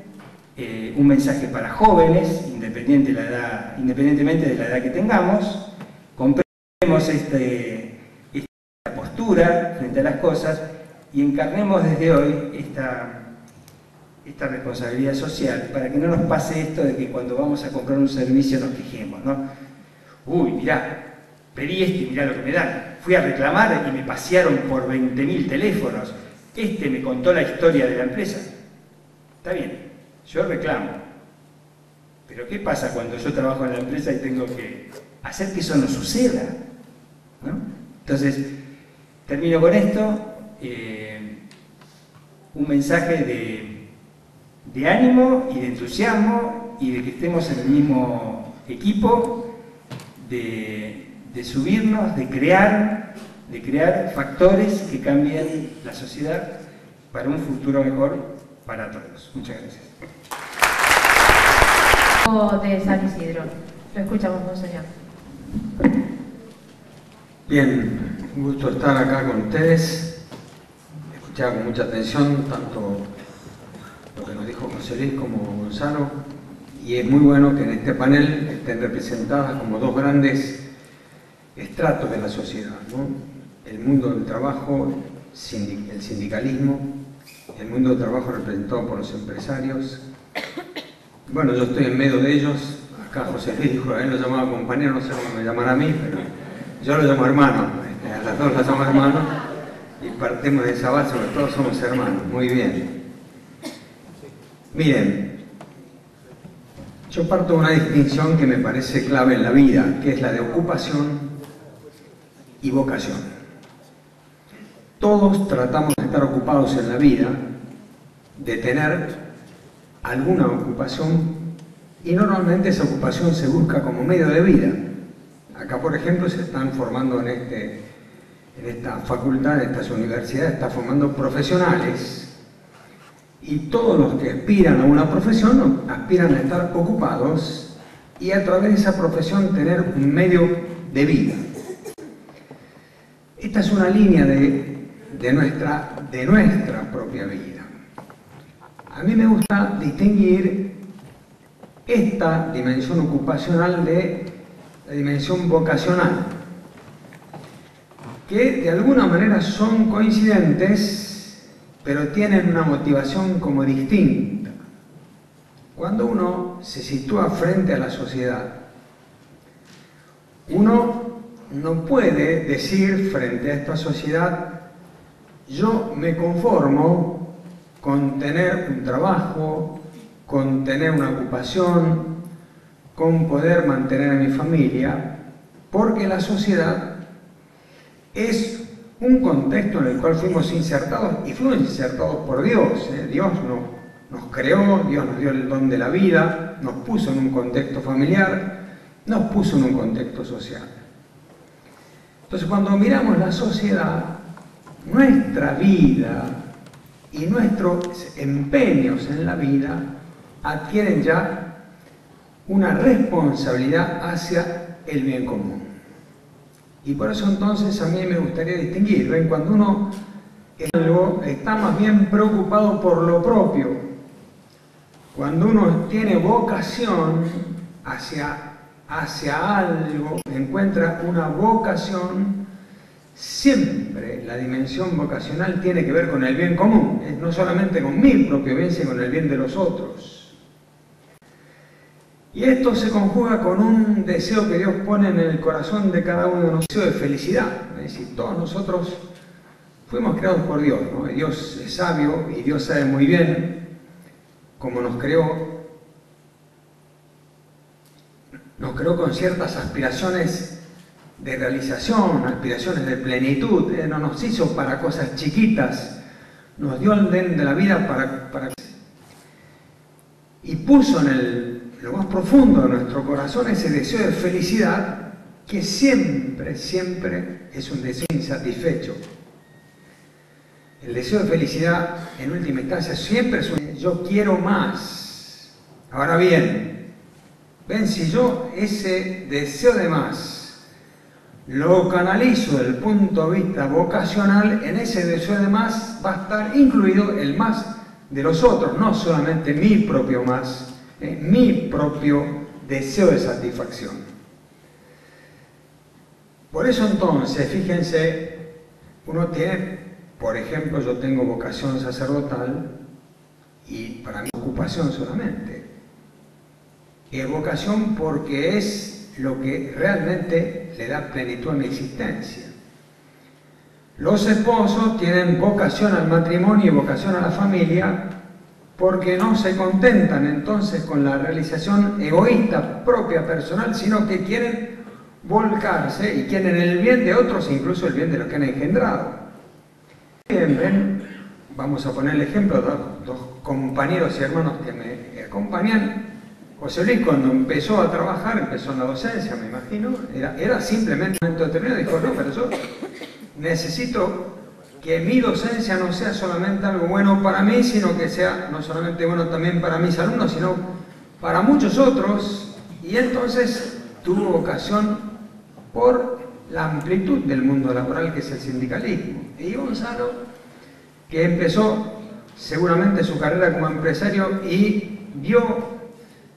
un mensaje para jóvenes, independientemente de la edad que tengamos. Compremos esta postura frente a las cosas y encarnemos desde hoy esta responsabilidad social para que no nos pase esto de que cuando vamos a comprar un servicio nos quejemos, ¿no? Uy, mirá, pedí esto y mirá lo que me dan. Fui a reclamar y me pasearon por 20.000 teléfonos. Este me contó la historia de la empresa. Está bien, yo reclamo. Pero ¿qué pasa cuando yo trabajo en la empresa y tengo que hacer que eso no suceda? ¿No? Entonces, termino con esto. Un mensaje de ánimo y de entusiasmo y de que estemos en el mismo equipo, de subirnos, de crear factores que cambien la sociedad para un futuro mejor para todos. Muchas gracias. De San Isidro. Lo escuchamos, monseñor. Bien, un gusto estar acá con ustedes. Escuchaba con mucha atención tanto lo que nos dijo José Luis como Gonzalo, y es muy bueno que en este panel estén representadas como dos grandes estratos de la sociedad, ¿no? El mundo del trabajo, el sindicalismo, el mundo del trabajo representado por los empresarios. Bueno, yo estoy en medio de ellos. Acá José Luis dijo, a él lo llamaba compañero, no sé cómo me llamará a mí, pero yo lo llamo hermano. A las dos las llamo hermanos y partimos de esa base porque todos somos hermanos. Muy bien. Miren, yo parto de una distinción que me parece clave en la vida, que es la de ocupación y vocación. Todos tratamos de estar ocupados en la vida, de tener alguna ocupación, y normalmente esa ocupación se busca como medio de vida. Acá, por ejemplo, se están formando en esta facultad, en estas universidades, están formando profesionales, y todos los que aspiran a una profesión aspiran a estar ocupados y a través de esa profesión tener un medio de vida. Esta es una línea de nuestra propia vida. A mí me gusta distinguir esta dimensión ocupacional de la dimensión vocacional, que de alguna manera son coincidentes, pero tienen una motivación como distinta. Cuando uno se sitúa frente a la sociedad, uno no puede decir frente a esta sociedad, yo me conformo con tener un trabajo, con tener una ocupación, con poder mantener a mi familia, porque la sociedad es un contexto en el cual fuimos insertados, y fuimos insertados por Dios. Dios nos creó, Dios nos dio el don de la vida, nos puso en un contexto familiar, nos puso en un contexto social. Entonces, cuando miramos la sociedad, nuestra vida y nuestros empeños en la vida adquieren ya una responsabilidad hacia el bien común. Y por eso entonces a mí me gustaría distinguir, ¿ven? Cuando uno está más bien preocupado por lo propio, cuando uno tiene vocación hacia algo, encuentra una vocación, siempre la dimensión vocacional tiene que ver con el bien común, no solamente con mi propio bien, sino con el bien de los otros. Y esto se conjuga con un deseo que Dios pone en el corazón de cada uno de nosotros, deseo de felicidad. Es decir, todos nosotros fuimos creados por Dios, ¿no? Y Dios es sabio y Dios sabe muy bien cómo nos creó. Nos creó con ciertas aspiraciones de realización, aspiraciones de plenitud. No nos hizo para cosas chiquitas, nos dio el den de la vida para... Y puso en lo más profundo de nuestro corazón ese deseo de felicidad que siempre, siempre es un deseo insatisfecho. El deseo de felicidad, en última instancia, siempre es un yo quiero más. Ahora bien, ven, si yo ese deseo de más lo canalizo desde el punto de vista vocacional, en ese deseo de más va a estar incluido el más de los otros, no solamente mi propio más, mi propio deseo de satisfacción. Por eso entonces, fíjense, uno tiene, por ejemplo, yo tengo vocación sacerdotal y para mí ocupación solamente. Es vocación porque es lo que realmente le da plenitud a mi existencia. Los esposos tienen vocación al matrimonio y vocación a la familia porque no se contentan entonces con la realización egoísta propia, personal, sino que quieren volcarse y quieren el bien de otros e incluso el bien de los que han engendrado. Bien, ven, vamos a poner el ejemplo de dos compañeros y hermanos que me acompañan. José Luis, cuando empezó a trabajar, empezó en la docencia, me imagino, era simplemente un momento determinado, dijo, no, pero yo necesito que mi docencia no sea solamente algo bueno para mí, sino que sea no solamente bueno también para mis alumnos, sino para muchos otros. Y entonces tuvo vocación por la amplitud del mundo laboral, que es el sindicalismo. Y Gonzalo, que empezó seguramente su carrera como empresario y vio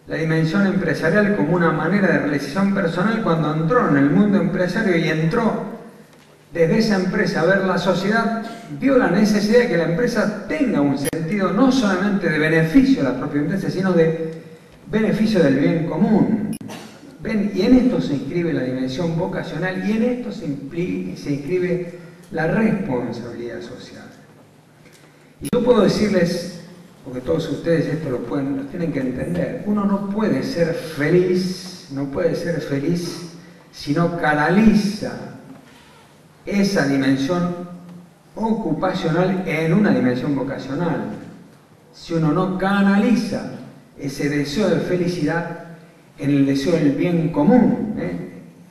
la dimensión empresarial como una manera de realización personal cuando entró en el mundo empresario y entró desde esa empresa a ver la sociedad, vio la necesidad de que la empresa tenga un sentido no solamente de beneficio de la propia empresa, sino de beneficio del bien común. ¿Ven? Y en esto se inscribe la dimensión vocacional y en esto se inscribe la responsabilidad social. Y yo puedo decirles, porque todos ustedes esto lo tienen que entender, uno no puede ser feliz si no canaliza esa dimensión ocupacional en una dimensión vocacional. Si uno no canaliza ese deseo de felicidad en el deseo del bien común,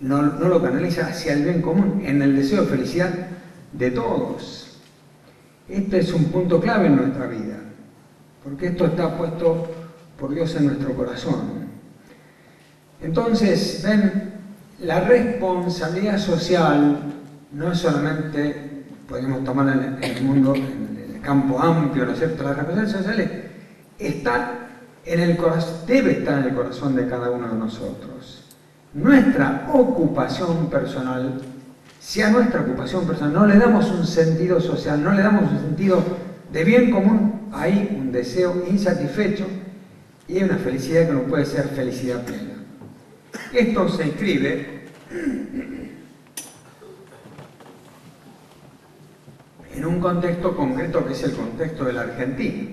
no lo canaliza hacia el bien común, en el deseo de felicidad de todos. Este es un punto clave en nuestra vida, porque esto está puesto por Dios en nuestro corazón. Entonces, ven, la responsabilidad social no es solamente, podemos tomarla en el mundo, en el campo amplio, ¿no es cierto? La responsabilidad social está en el corazón, debe estar en el corazón de cada uno de nosotros. Nuestra ocupación personal, si a nuestra ocupación personal no le damos un sentido social, no le damos un sentido de bien común, hay un deseo insatisfecho y hay una felicidad que no puede ser felicidad plena. Esto se inscribe en un contexto concreto que es el contexto de la Argentina.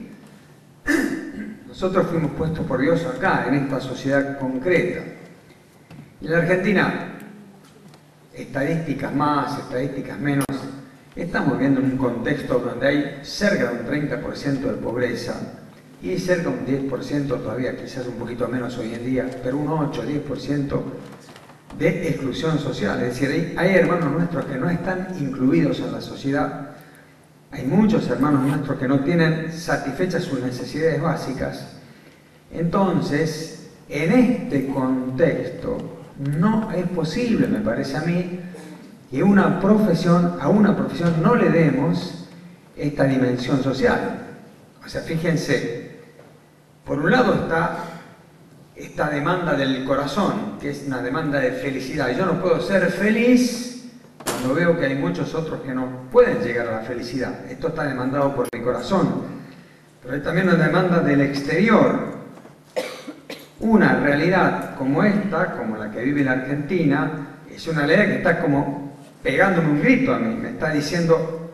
Nosotros fuimos puestos por Dios acá, en esta sociedad concreta. Y la Argentina estadísticas más, estadísticas menos, estamos viendo un contexto donde hay cerca de un 30% de pobreza y cerca de un 10%, todavía quizás un poquito menos hoy en día, pero un 8-10% de exclusión social. Es decir, hay hermanos nuestros que no están incluidos en la sociedad. Hay muchos hermanos nuestros que no tienen satisfechas sus necesidades básicas. Entonces, en este contexto, no es posible, me parece a mí, que a una profesión no le demos esta dimensión social. O sea, fíjense, por un lado está esta demanda del corazón, que es una demanda de felicidad. Yo no puedo ser feliz cuando veo que hay muchos otros que no pueden llegar a la felicidad. Esto está demandado por mi corazón. Pero hay también una demanda del exterior. Una realidad como esta, como la que vive la Argentina, es una realidad que está como pegándome un grito a mí. Me está diciendo,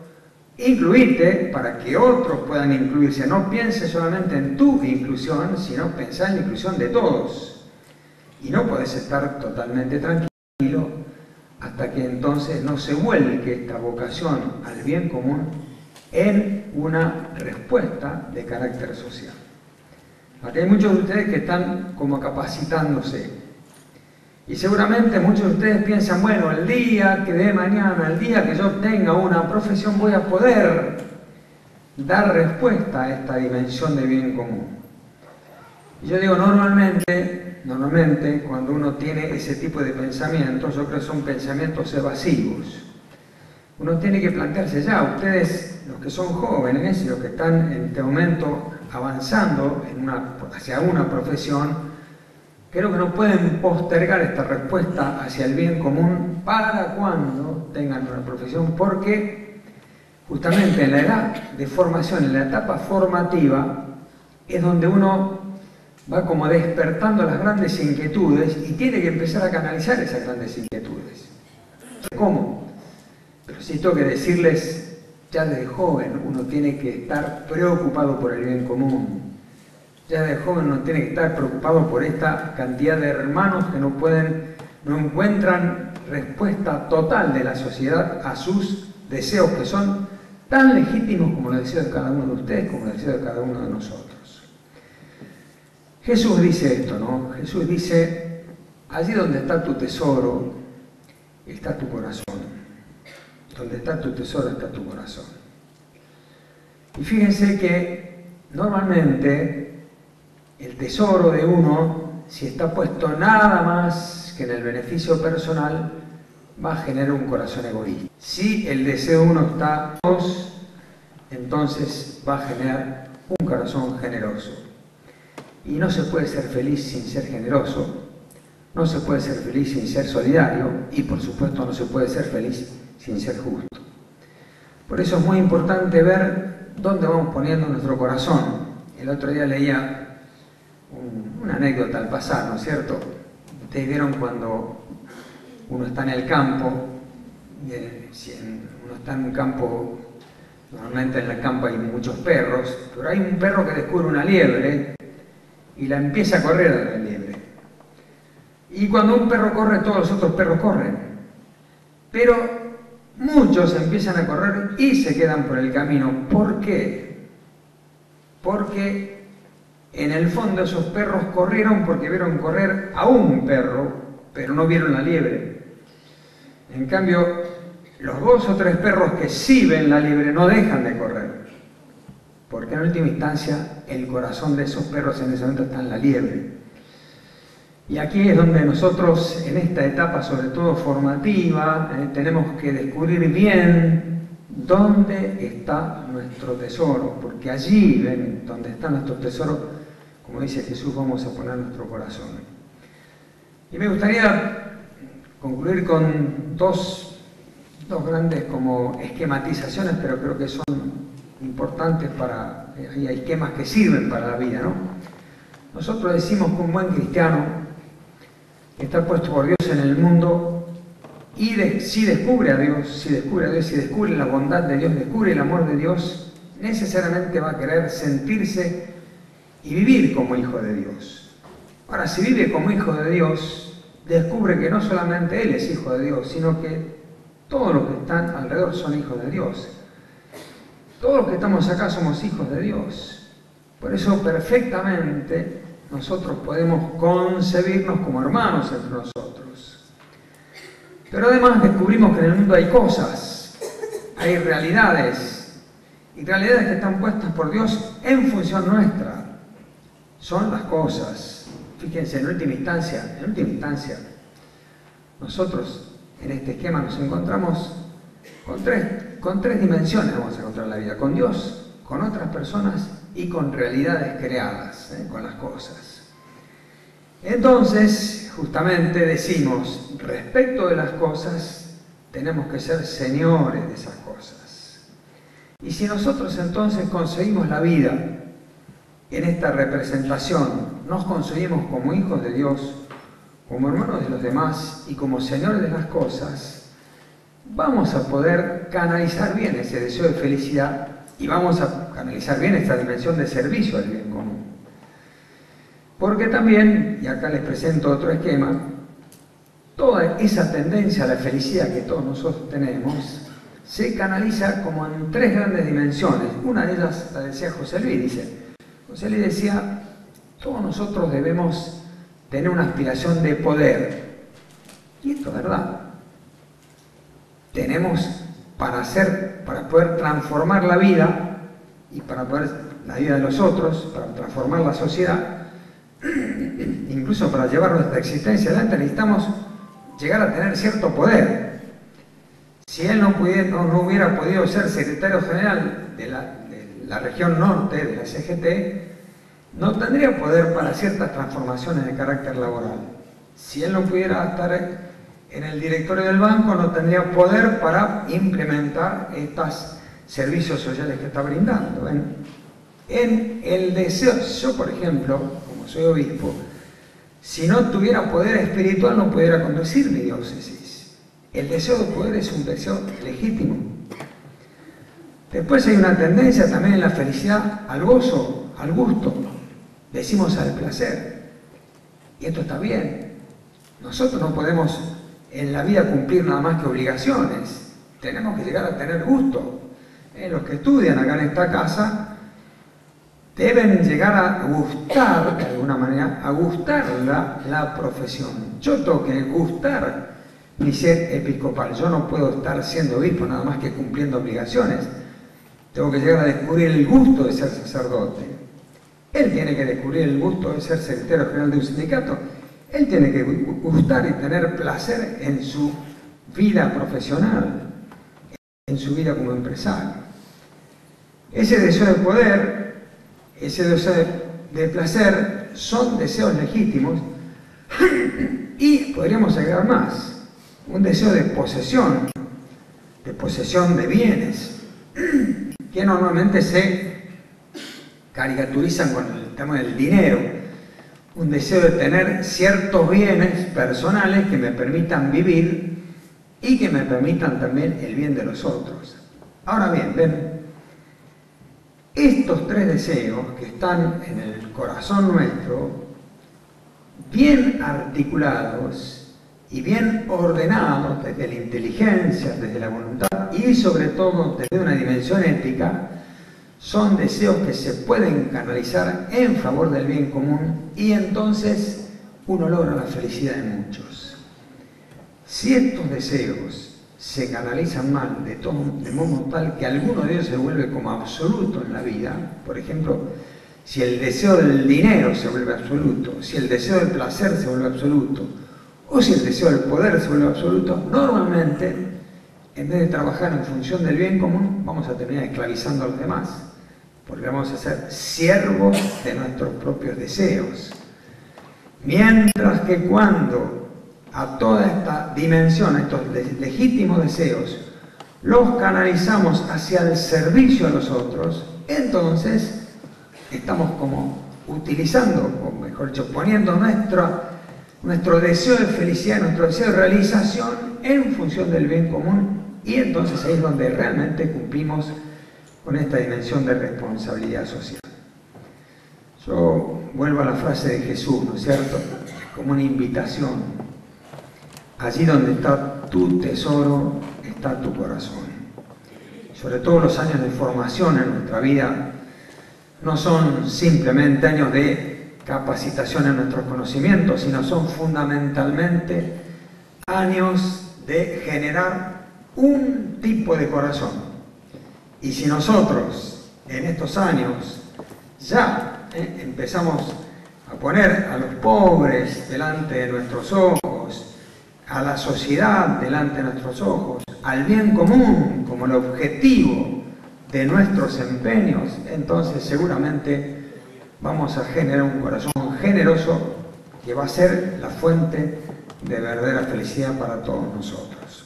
incluirte para que otros puedan incluirse. No pienses solamente en tu inclusión, sino pensá en la inclusión de todos. Y no podés estar totalmente tranquilo hasta que entonces no se vuelque esta vocación al bien común en una respuesta de carácter social. Aquí hay muchos de ustedes que están como capacitándose. Y seguramente muchos de ustedes piensan, bueno, el día que de mañana, el día que yo tenga una profesión, voy a poder dar respuesta a esta dimensión de bien común. Y yo digo, normalmente, cuando uno tiene ese tipo de pensamientos, yo creo que son pensamientos evasivos. Uno tiene que plantearse ya, ustedes, los que son jóvenes y los que están en este momento avanzando hacia una profesión, creo que no pueden postergar esta respuesta hacia el bien común para cuando tengan una profesión, porque justamente en la edad de formación, en la etapa formativa, es donde uno va como despertando las grandes inquietudes y tiene que empezar a canalizar esas grandes inquietudes. ¿Cómo? Pero sí tengo que decirles, ya desde joven uno tiene que estar preocupado por el bien común. Ya de joven uno tiene que estar preocupado por esta cantidad de hermanos que no encuentran respuesta total de la sociedad a sus deseos, que son tan legítimos como los deseos de cada uno de ustedes, como los deseos de cada uno de nosotros. Jesús dice esto, ¿no? Jesús dice, allí donde está tu tesoro, está tu corazón. Donde está tu tesoro, está tu corazón. Y fíjense que normalmente el tesoro de uno, si está puesto nada más que en el beneficio personal, va a generar un corazón egoísta. Si el deseo de uno está en Dios, entonces va a generar un corazón generoso. Y no se puede ser feliz sin ser generoso, no se puede ser feliz sin ser solidario y por supuesto no se puede ser feliz sin ser justo. Por eso es muy importante ver dónde vamos poniendo nuestro corazón. El otro día leía una anécdota al pasar, ¿no es cierto? Ustedes vieron cuando uno está en el campo, uno está en un campo, normalmente en el campo hay muchos perros, pero hay un perro que descubre una liebre y la empieza a correr a la liebre. Y cuando un perro corre, todos los otros perros corren. Pero muchos empiezan a correr y se quedan por el camino. ¿Por qué? Porque en el fondo esos perros corrieron porque vieron correr a un perro, pero no vieron la liebre. En cambio, los 2 o 3 perros que sí ven la liebre no dejan de correr, porque en última instancia el corazón de esos perros en ese momento está en la liebre. Y aquí es donde nosotros, en esta etapa sobre todo formativa, tenemos que descubrir bien dónde está nuestro tesoro, porque allí, ven, donde está nuestro tesoro, como dice Jesús, vamos a poner nuestro corazón. Y me gustaría concluir con dos grandes como esquematizaciones, pero creo que son importantes hay esquemas que sirven para la vida, ¿no? Nosotros decimos que un buen cristiano está puesto por Dios en el mundo y si descubre a Dios, si descubre la bondad de Dios, descubre el amor de Dios, necesariamente va a querer sentirse y vivir como hijo de Dios. Ahora, si vive como hijo de Dios, descubre que no solamente él es hijo de Dios, sino que todos los que están alrededor son hijos de Dios. Todos los que estamos acá somos hijos de Dios. Por eso perfectamente nosotros podemos concebirnos como hermanos entre nosotros. Pero además descubrimos que en el mundo hay cosas, hay realidades, y realidades que están puestas por Dios en función nuestra. Son las cosas. Fíjense, en última instancia, nosotros en este esquema nos encontramos con tres dimensiones. Vamos a encontrar la vida: con Dios, con otras personas y con realidades creadas, con las cosas. Entonces, justamente decimos, respecto de las cosas, tenemos que ser señores de esas cosas. Y si nosotros entonces conseguimos la vida en esta representación, nos conseguimos como hijos de Dios, como hermanos de los demás y como señores de las cosas, vamos a poder canalizar bien ese deseo de felicidad y vamos a canalizar bien esta dimensión de servicio al bien común. Porque también, y acá les presento otro esquema, toda esa tendencia a la felicidad que todos nosotros tenemos se canaliza como en tres grandes dimensiones. Una de ellas la decía José Luis, José Luis decía, todos nosotros debemos tener una aspiración de poder. Y esto es verdad. Tenemos para poder transformar la vida y para poder la vida de los otros, para transformar la sociedad, incluso para llevar nuestra existencia adelante, necesitamos llegar a tener cierto poder. Si él no hubiera podido ser secretario general de la región norte de la CGT, no tendría poder para ciertas transformaciones de carácter laboral. Si él no pudiera estar en el directorio del banco, no tendría poder para implementar estos servicios sociales que está brindando. ¿Ven? En el deseo, yo por ejemplo, como soy obispo, si no tuviera poder espiritual no pudiera conducir mi diócesis. El deseo de poder es un deseo legítimo. Después hay una tendencia también en la felicidad al gozo, al gusto. Decimos al placer. Y esto está bien. Nosotros no podemos en la vida cumplir nada más que obligaciones. Tenemos que llegar a tener gusto. Los que estudian acá en esta casa deben llegar a gustar, de alguna manera, a gustar la profesión. Yo tengo que gustar mi ser episcopal. Yo no puedo estar siendo obispo nada más que cumpliendo obligaciones. Tengo que llegar a descubrir el gusto de ser sacerdote. Él tiene que descubrir el gusto de ser secretario general de un sindicato. Él tiene que gustar y tener placer en su vida profesional, en su vida como empresario. Ese deseo de poder, ese deseo de placer, son deseos legítimos y podríamos agregar más, un deseo de posesión de bienes, que normalmente se caricaturizan con el tema del dinero. Un deseo de tener ciertos bienes personales que me permitan vivir y que me permitan también el bien de los otros. Ahora bien, ven, estos tres deseos que están en el corazón nuestro, bien articulados y bien ordenados desde la inteligencia, desde la voluntad y sobre todo desde una dimensión ética, son deseos que se pueden canalizar en favor del bien común y entonces uno logra la felicidad de muchos. Si estos deseos se canalizan mal de modo tal que alguno de ellos se vuelve como absoluto en la vida, por ejemplo, si el deseo del dinero se vuelve absoluto, si el deseo del placer se vuelve absoluto, o si el deseo del poder se vuelve absoluto, normalmente, en vez de trabajar en función del bien común, vamos a terminar esclavizando a los demás, porque vamos a ser siervos de nuestros propios deseos. Mientras que cuando a toda esta dimensión, a estos legítimos deseos, los canalizamos hacia el servicio a los otros, entonces estamos como utilizando, o mejor dicho, poniendo nuestro deseo de felicidad, nuestro deseo de realización en función del bien común, y entonces ahí es donde realmente cumplimos con esta dimensión de responsabilidad social. Yo vuelvo a la frase de Jesús, ¿no es cierto? Como una invitación. allí donde está tu tesoro, está tu corazón. Sobre todo los años de formación en nuestra vida no son simplemente años de capacitación en nuestros conocimientos, sino son fundamentalmente años de generar un tipo de corazón. Y si nosotros en estos años ya empezamos a poner a los pobres delante de nuestros ojos, a la sociedad delante de nuestros ojos, al bien común como el objetivo de nuestros empeños, entonces seguramente vamos a generar un corazón generoso que va a ser la fuente de verdadera felicidad para todos nosotros.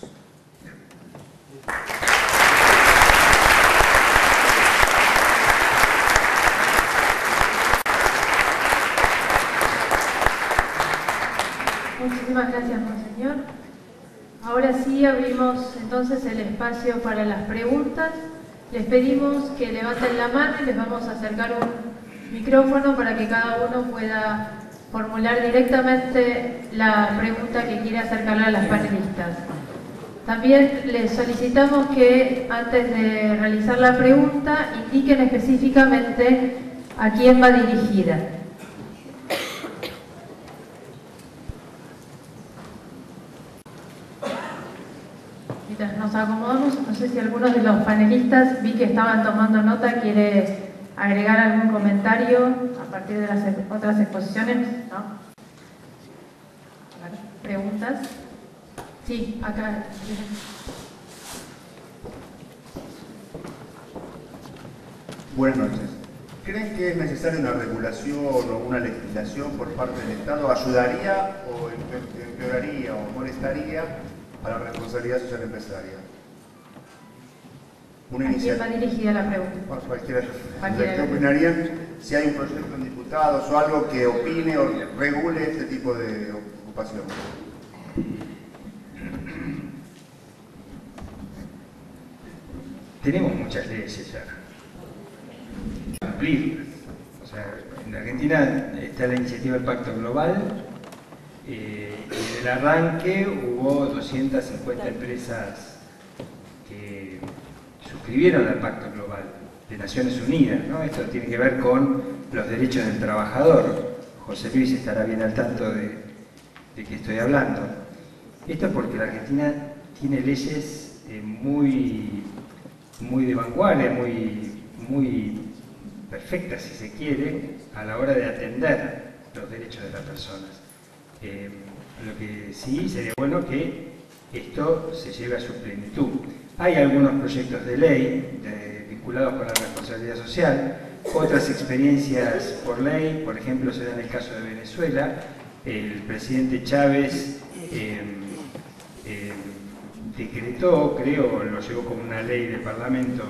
Muchísimas gracias, monseñor. Ahora sí abrimos entonces el espacio para las preguntas. Les pedimos que levanten la mano y les vamos a acercar un micrófono para que cada uno pueda formular directamente la pregunta que quiere acercarle a las panelistas. También les solicitamos que antes de realizar la pregunta indiquen específicamente a quién va dirigida. Mientras nos acomodamos, no sé si algunos de los panelistas, vi que estaban tomando nota, quiere agregar algún comentario a partir de las otras exposiciones, ¿no? A ver, ¿preguntas? Sí, acá. Buenas noches. ¿Creen que es necesaria una regulación o una legislación por parte del Estado? ¿Ayudaría o empeoraría o molestaría a la responsabilidad social empresaria? Una ¿A quién va dirigida la pregunta? Cualquiera. ¿Qué opinarían si hay un proyecto en diputados o algo que opine o regule este tipo de ocupación? Tenemos muchas leyes ya. Cumplir. O sea, en Argentina está la iniciativa del Pacto Global. Y en el arranque hubo 250 empresas que suscribieron al Pacto Global de Naciones Unidas, ¿no? Esto tiene que ver con los derechos del trabajador. José Luis estará bien al tanto de qué estoy hablando. Esto es porque la Argentina tiene leyes muy de vanguardia, muy perfectas, si se quiere, a la hora de atender los derechos de las personas. Lo que sí sería bueno que esto se lleve a su plenitud. Hay algunos proyectos de ley vinculados con la responsabilidad social, otras experiencias por ley, por ejemplo, se da en el caso de Venezuela. El presidente Chávez decretó, creo, lo llevó como una ley del Parlamento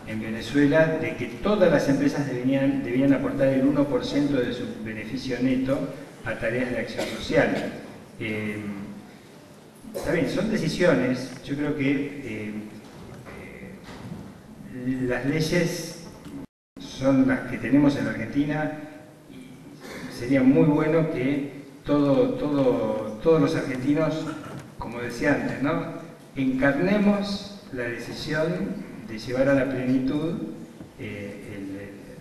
en Venezuela, de que todas las empresas debían aportar el 1% de su beneficio neto a tareas de acción social. Está bien, son decisiones. Yo creo que las leyes son las que tenemos en la Argentina y sería muy bueno que todos los argentinos, como decía antes, ¿no?, encarnemos la decisión de llevar a la plenitud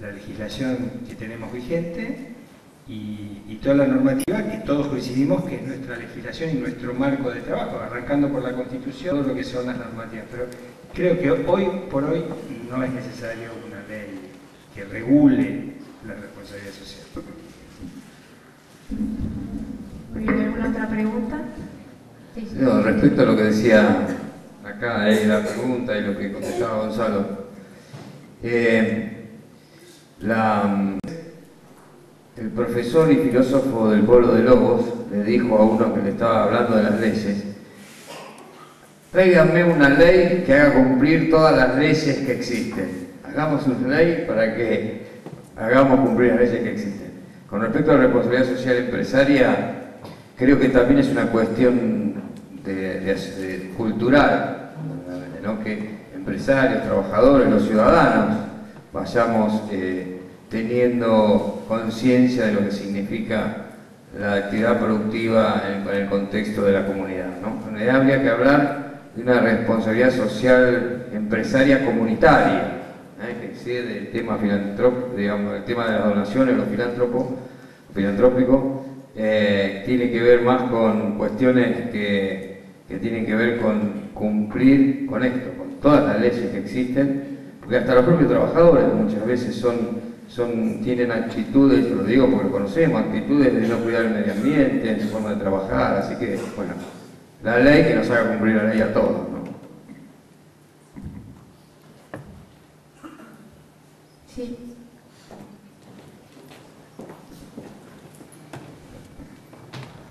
la legislación que tenemos vigente y toda la normativa que todos coincidimos que es nuestra legislación y nuestro marco de trabajo, arrancando por la Constitución, todo lo que son las normativas. Pero creo que hoy por hoy no es necesario una ley que regule la responsabilidad social. ¿Alguna otra pregunta? Sí. No, respecto a lo que decía acá la pregunta y lo que contestaba Gonzalo, el profesor y filósofo del pueblo de Lobos le dijo a uno que le estaba hablando de las leyes: tráiganme una ley que haga cumplir todas las leyes que existen. Hagamos una ley para que hagamos cumplir las leyes que existen. Con respecto a la responsabilidad social empresaria, creo que también es una cuestión cultural, ¿no?, que empresarios, trabajadores, los ciudadanos vayamos teniendo conciencia de lo que significa la actividad productiva en el contexto de la comunidad, ¿no? En realidad habría que hablar de una responsabilidad social empresaria comunitaria, que excede el tema filantrópico, digamos, el tema de las donaciones, lo filantrópico, tiene que ver más con cuestiones que tienen que ver con cumplir con esto, con todas las leyes que existen, porque hasta los propios trabajadores muchas veces tienen actitudes, lo digo porque lo conocemos, actitudes de no cuidar el medio ambiente, en su forma de trabajar, así que, bueno, la ley que nos haga cumplir la ley a todos, ¿no? Sí.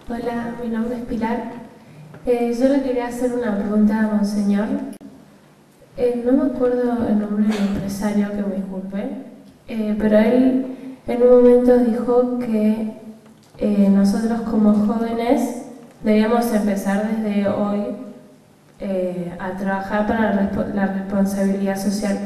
Hola, mi nombre es Pilar. Yo le quería hacer una pregunta a Monseñor. No me acuerdo el nombre del empresario, que me disculpe, pero él en un momento dijo que nosotros como jóvenes debíamos empezar desde hoy a trabajar para la responsabilidad social.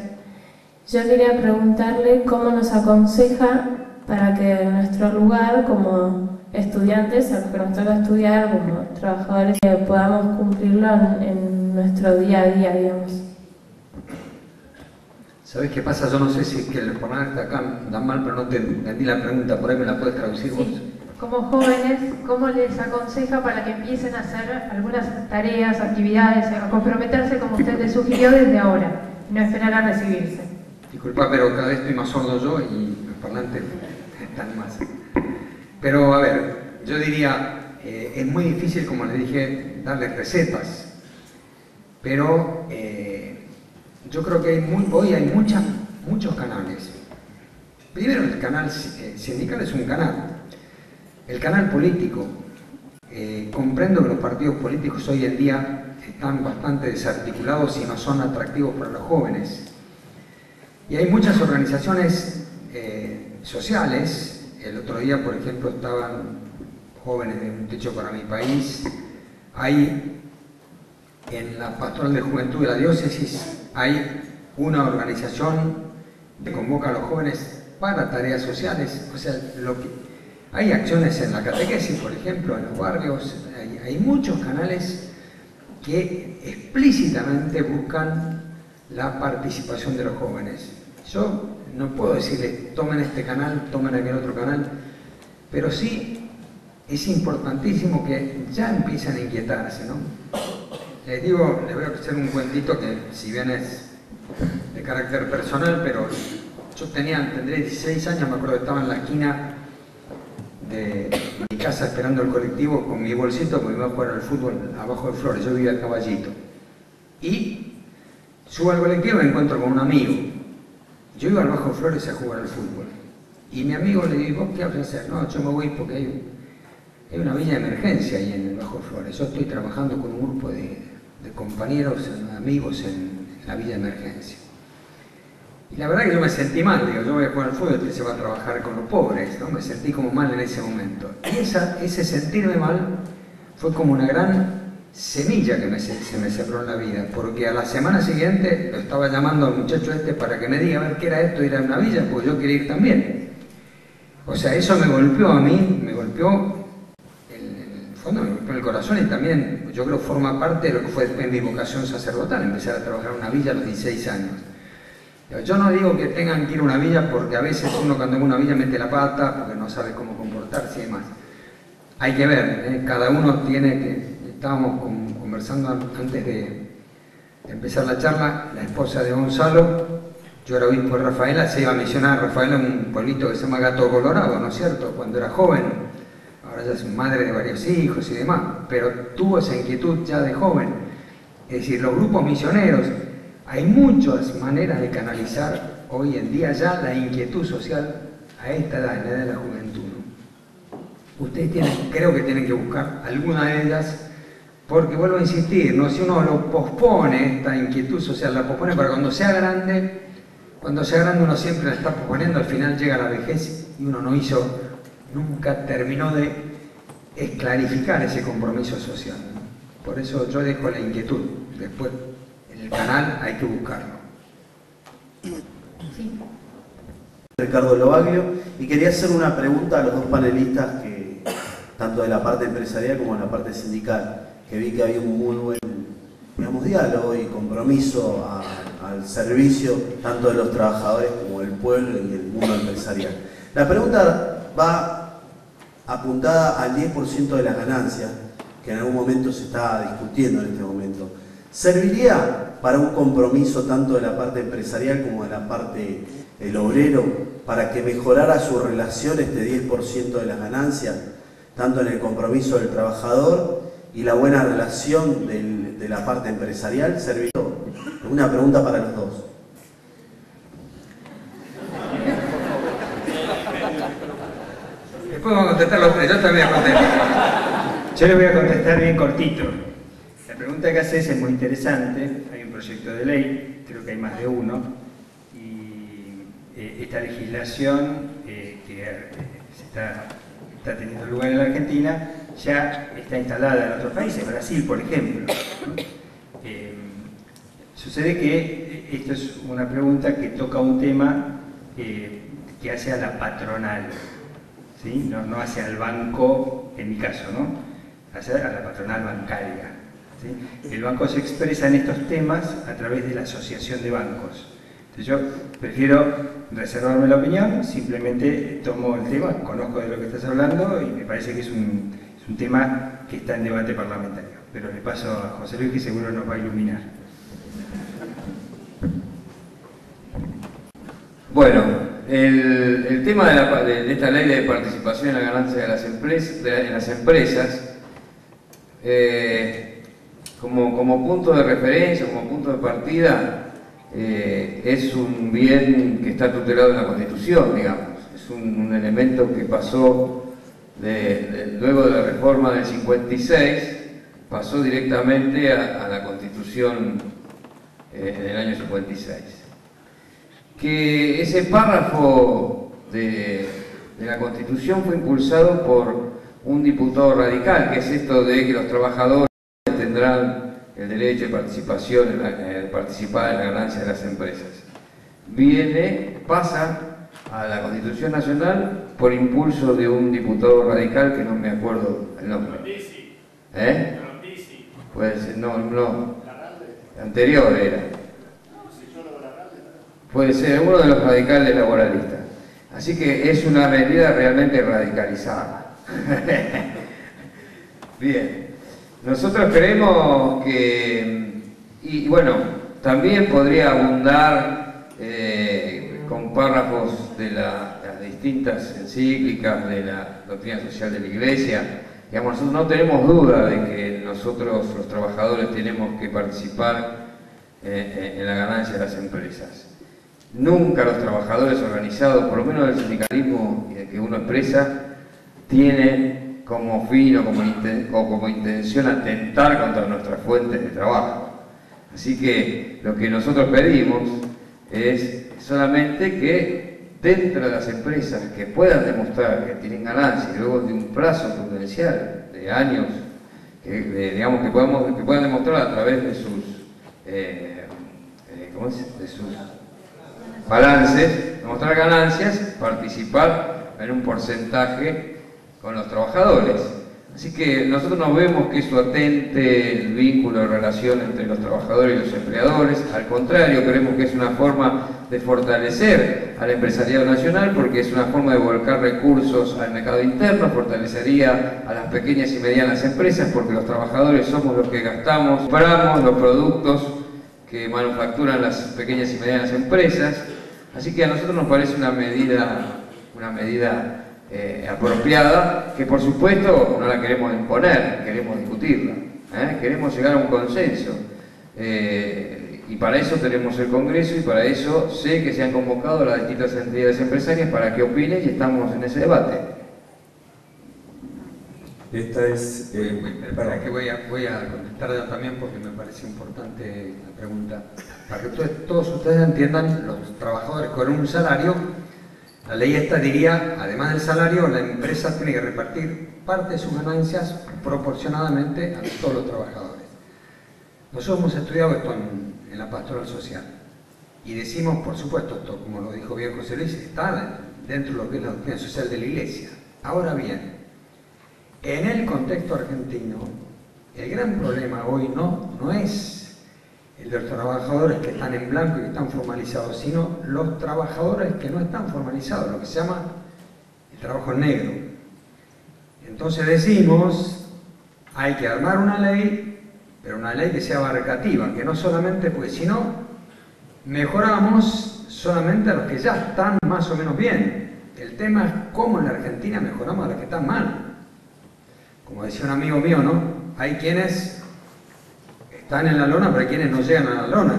Yo quería preguntarle cómo nos aconseja para que en nuestro lugar, como estudiantes, a los que nos toca estudiar, como trabajadores, podamos cumplirlo en nuestro día a día, digamos. ¿Sabes qué pasa? Yo no sé si es que el jornal está acá dan mal, pero no te entendí la pregunta. ¿Por ahí me la puedes traducir vos? Sí. Como jóvenes, ¿cómo les aconseja para que empiecen a hacer algunas tareas, actividades, a comprometerse como usted les sugirió desde ahora, y no esperar a recibirse? Disculpa, pero cada vez estoy más sordo yo y los parlantes están más. Pero a ver, yo diría, es muy difícil, como les dije, darles recetas, pero yo creo que hoy hay muchos canales. Primero, el canal sindical es un canal. El canal político, comprendo que los partidos políticos hoy en día están bastante desarticulados y no son atractivos para los jóvenes. Y hay muchas organizaciones sociales. El otro día, por ejemplo, estaban jóvenes de Un Techo para mi País. Hay en la Pastoral de Juventud de la Diócesis, hay una organización que convoca a los jóvenes para tareas sociales. O sea, hay acciones en la catequesis, por ejemplo, en los barrios. Hay muchos canales que explícitamente buscan la participación de los jóvenes. Yo no puedo decirles tomen este canal, tomen aquel otro canal, pero sí es importantísimo que ya empiecen a inquietarse, ¿no? Les digo, les voy a hacer un cuentito que si bien es de carácter personal, pero yo tendré 16 años, me acuerdo que estaba en la esquina de mi casa esperando el colectivo con mi bolsito porque iba a jugar al fútbol abajo de Flores. Yo vivía a Caballito y subo al colectivo y me encuentro con un amigo. Yo iba al Bajo de Flores a jugar al fútbol y mi amigo le digo, ¿vos qué vas a hacer? No, yo me voy porque hay una villa de emergencia ahí en el Bajo de Flores. Yo estoy trabajando con un grupo de compañeros, amigos en la villa de emergencia. Y la verdad que yo me sentí mal, digo, yo voy a jugar al fútbol y se va a trabajar con los pobres, ¿no? Me sentí como mal en ese momento. Y ese sentirme mal fue como una gran semilla que se me sembró en la vida, porque a la semana siguiente lo estaba llamando al muchacho para que me diga a ver qué era esto de ir a una villa, porque yo quería ir también. O sea, eso me golpeó a mí, me golpeó en el fondo, me golpeó en el corazón y también yo creo forma parte de lo que fue después mi vocación sacerdotal, empezar a trabajar en una villa a los 16 años. Yo no digo que tengan que ir a una villa porque a veces uno cuando va a una villa mete la pata porque no sabe cómo comportarse y demás. Hay que ver, cada uno tiene que... Estábamos conversando antes de empezar la charla, la esposa de Gonzalo, yo era obispo de Rafaela, se iba a misionar a Rafaela en un pueblito que se llama Gato Colorado, ¿no es cierto?, cuando era joven. Ahora ya es madre de varios hijos y demás, pero tuvo esa inquietud ya de joven. Es decir, los grupos misioneros, hay muchas maneras de canalizar hoy en día ya la inquietud social a esta edad, en la edad de la juventud, ¿no? Ustedes creo que tienen que buscar alguna de ellas, porque vuelvo a insistir, ¿no? Si uno lo pospone, esta inquietud social la pospone para cuando sea grande uno siempre la está posponiendo, al final llega la vejez y uno nunca terminó de clarificar ese compromiso social, ¿no? Por eso yo dejo la inquietud, después en el canal hay que buscarlo. Sí. Ricardo Lobaglio, y quería hacer una pregunta a los dos panelistas tanto de la parte empresarial como de la parte sindical, que vi que había un muy buen, digamos, diálogo y compromiso al servicio tanto de los trabajadores como del pueblo y el mundo empresarial. La pregunta va apuntada al 10% de las ganancias, que en algún momento se está discutiendo en este momento. ¿Serviría para un compromiso tanto de la parte empresarial como de la parte del obrero para que mejorara su relación este 10% de las ganancias, tanto en el compromiso del trabajador y la buena relación de la parte empresarial? ¿Serviría? Una pregunta para los dos. Después vamos a contestar los tres, yo también contesto. Yo le voy a contestar bien cortito. La pregunta que haces es muy interesante. Hay un proyecto de ley, creo que hay más de uno, y esta legislación que está teniendo lugar en la Argentina ya está instalada en otros países, Brasil por ejemplo. Sucede que esto es una pregunta que toca un tema que hace a la patronal, ¿sí? No hacia el banco, en mi caso, ¿no? Hacia a la patronal bancaria, ¿sí? El banco se expresa en estos temas a través de la asociación de bancos. Entonces yo prefiero reservarme la opinión, simplemente tomo el tema, conozco de lo que estás hablando y me parece que es un tema que está en debate parlamentario. Pero le paso a José Luis que seguro nos va a iluminar. Bueno, el tema de esta ley de participación en la ganancia de las empresas, como punto de referencia, como punto de partida, es un bien que está tutelado en la Constitución, digamos. Es un elemento que pasó luego de la reforma del 56, pasó directamente a la Constitución en el año 56. Que ese párrafo de la Constitución fue impulsado por un diputado radical, que es esto de que los trabajadores tendrán el derecho de participación, de participar en la ganancia de las empresas. Pasa a la Constitución Nacional por impulso de un diputado radical que no me acuerdo el nombre. ¿Eh? Pues no. Anterior era. Puede ser uno de los radicales laboralistas. Así que es una medida realmente radicalizada. Bien. Nosotros creemos que, y bueno, también podría abundar con párrafos de las distintas encíclicas de la doctrina social de la Iglesia. Digamos, nosotros no tenemos duda de que nosotros, los trabajadores, tenemos que participar en la ganancia de las empresas. Nunca los trabajadores organizados, por lo menos el sindicalismo que uno expresa, tienen como fin o como intención atentar contra nuestras fuentes de trabajo. Así que lo que nosotros pedimos es solamente que dentro de las empresas que puedan demostrar que tienen ganancia y luego de un plazo prudencial de años, digamos que puedan demostrar a través de sus balances, demostrar ganancias, participar en un porcentaje con los trabajadores. Así que nosotros no vemos que eso atente el vínculo de relación entre los trabajadores y los empleadores. Al contrario, creemos que es una forma de fortalecer al empresariado nacional, porque es una forma de volcar recursos al mercado interno, fortalecería a las pequeñas y medianas empresas, porque los trabajadores somos los que compramos los productos que manufacturan las pequeñas y medianas empresas. Así que a nosotros nos parece una medida apropiada, que por supuesto no la queremos imponer, queremos discutirla, queremos llegar a un consenso. Y para eso tenemos el Congreso y para eso sé que se han convocado a las distintas entidades empresarias para que opinen y estamos en ese debate. Esta es... para que voy a contestar también porque me parece importante la pregunta. Para que todos ustedes entiendan, los trabajadores con un salario, la ley esta diría, además del salario, la empresa tiene que repartir parte de sus ganancias proporcionadamente a todos los trabajadores. Nosotros hemos estudiado esto en la pastoral social y decimos, por supuesto, esto, como lo dijo bien José Luis, está dentro de lo que es la doctrina social de la Iglesia. Ahora bien, En el contexto argentino, el gran problema hoy no es el de los trabajadores que están en blanco y que están formalizados, sino los trabajadores que no están formalizados, lo que se llama el trabajo en negro. Entonces decimos, hay que armar una ley, pero una ley que sea abarcativa, que no solamente, porque si no, mejoramos solamente a los que ya están más o menos bien. El tema es cómo en la Argentina mejoramos a los que están mal. Como decía un amigo mío, ¿no? Hay quienes están en la lona, pero hay quienes no llegan a la lona.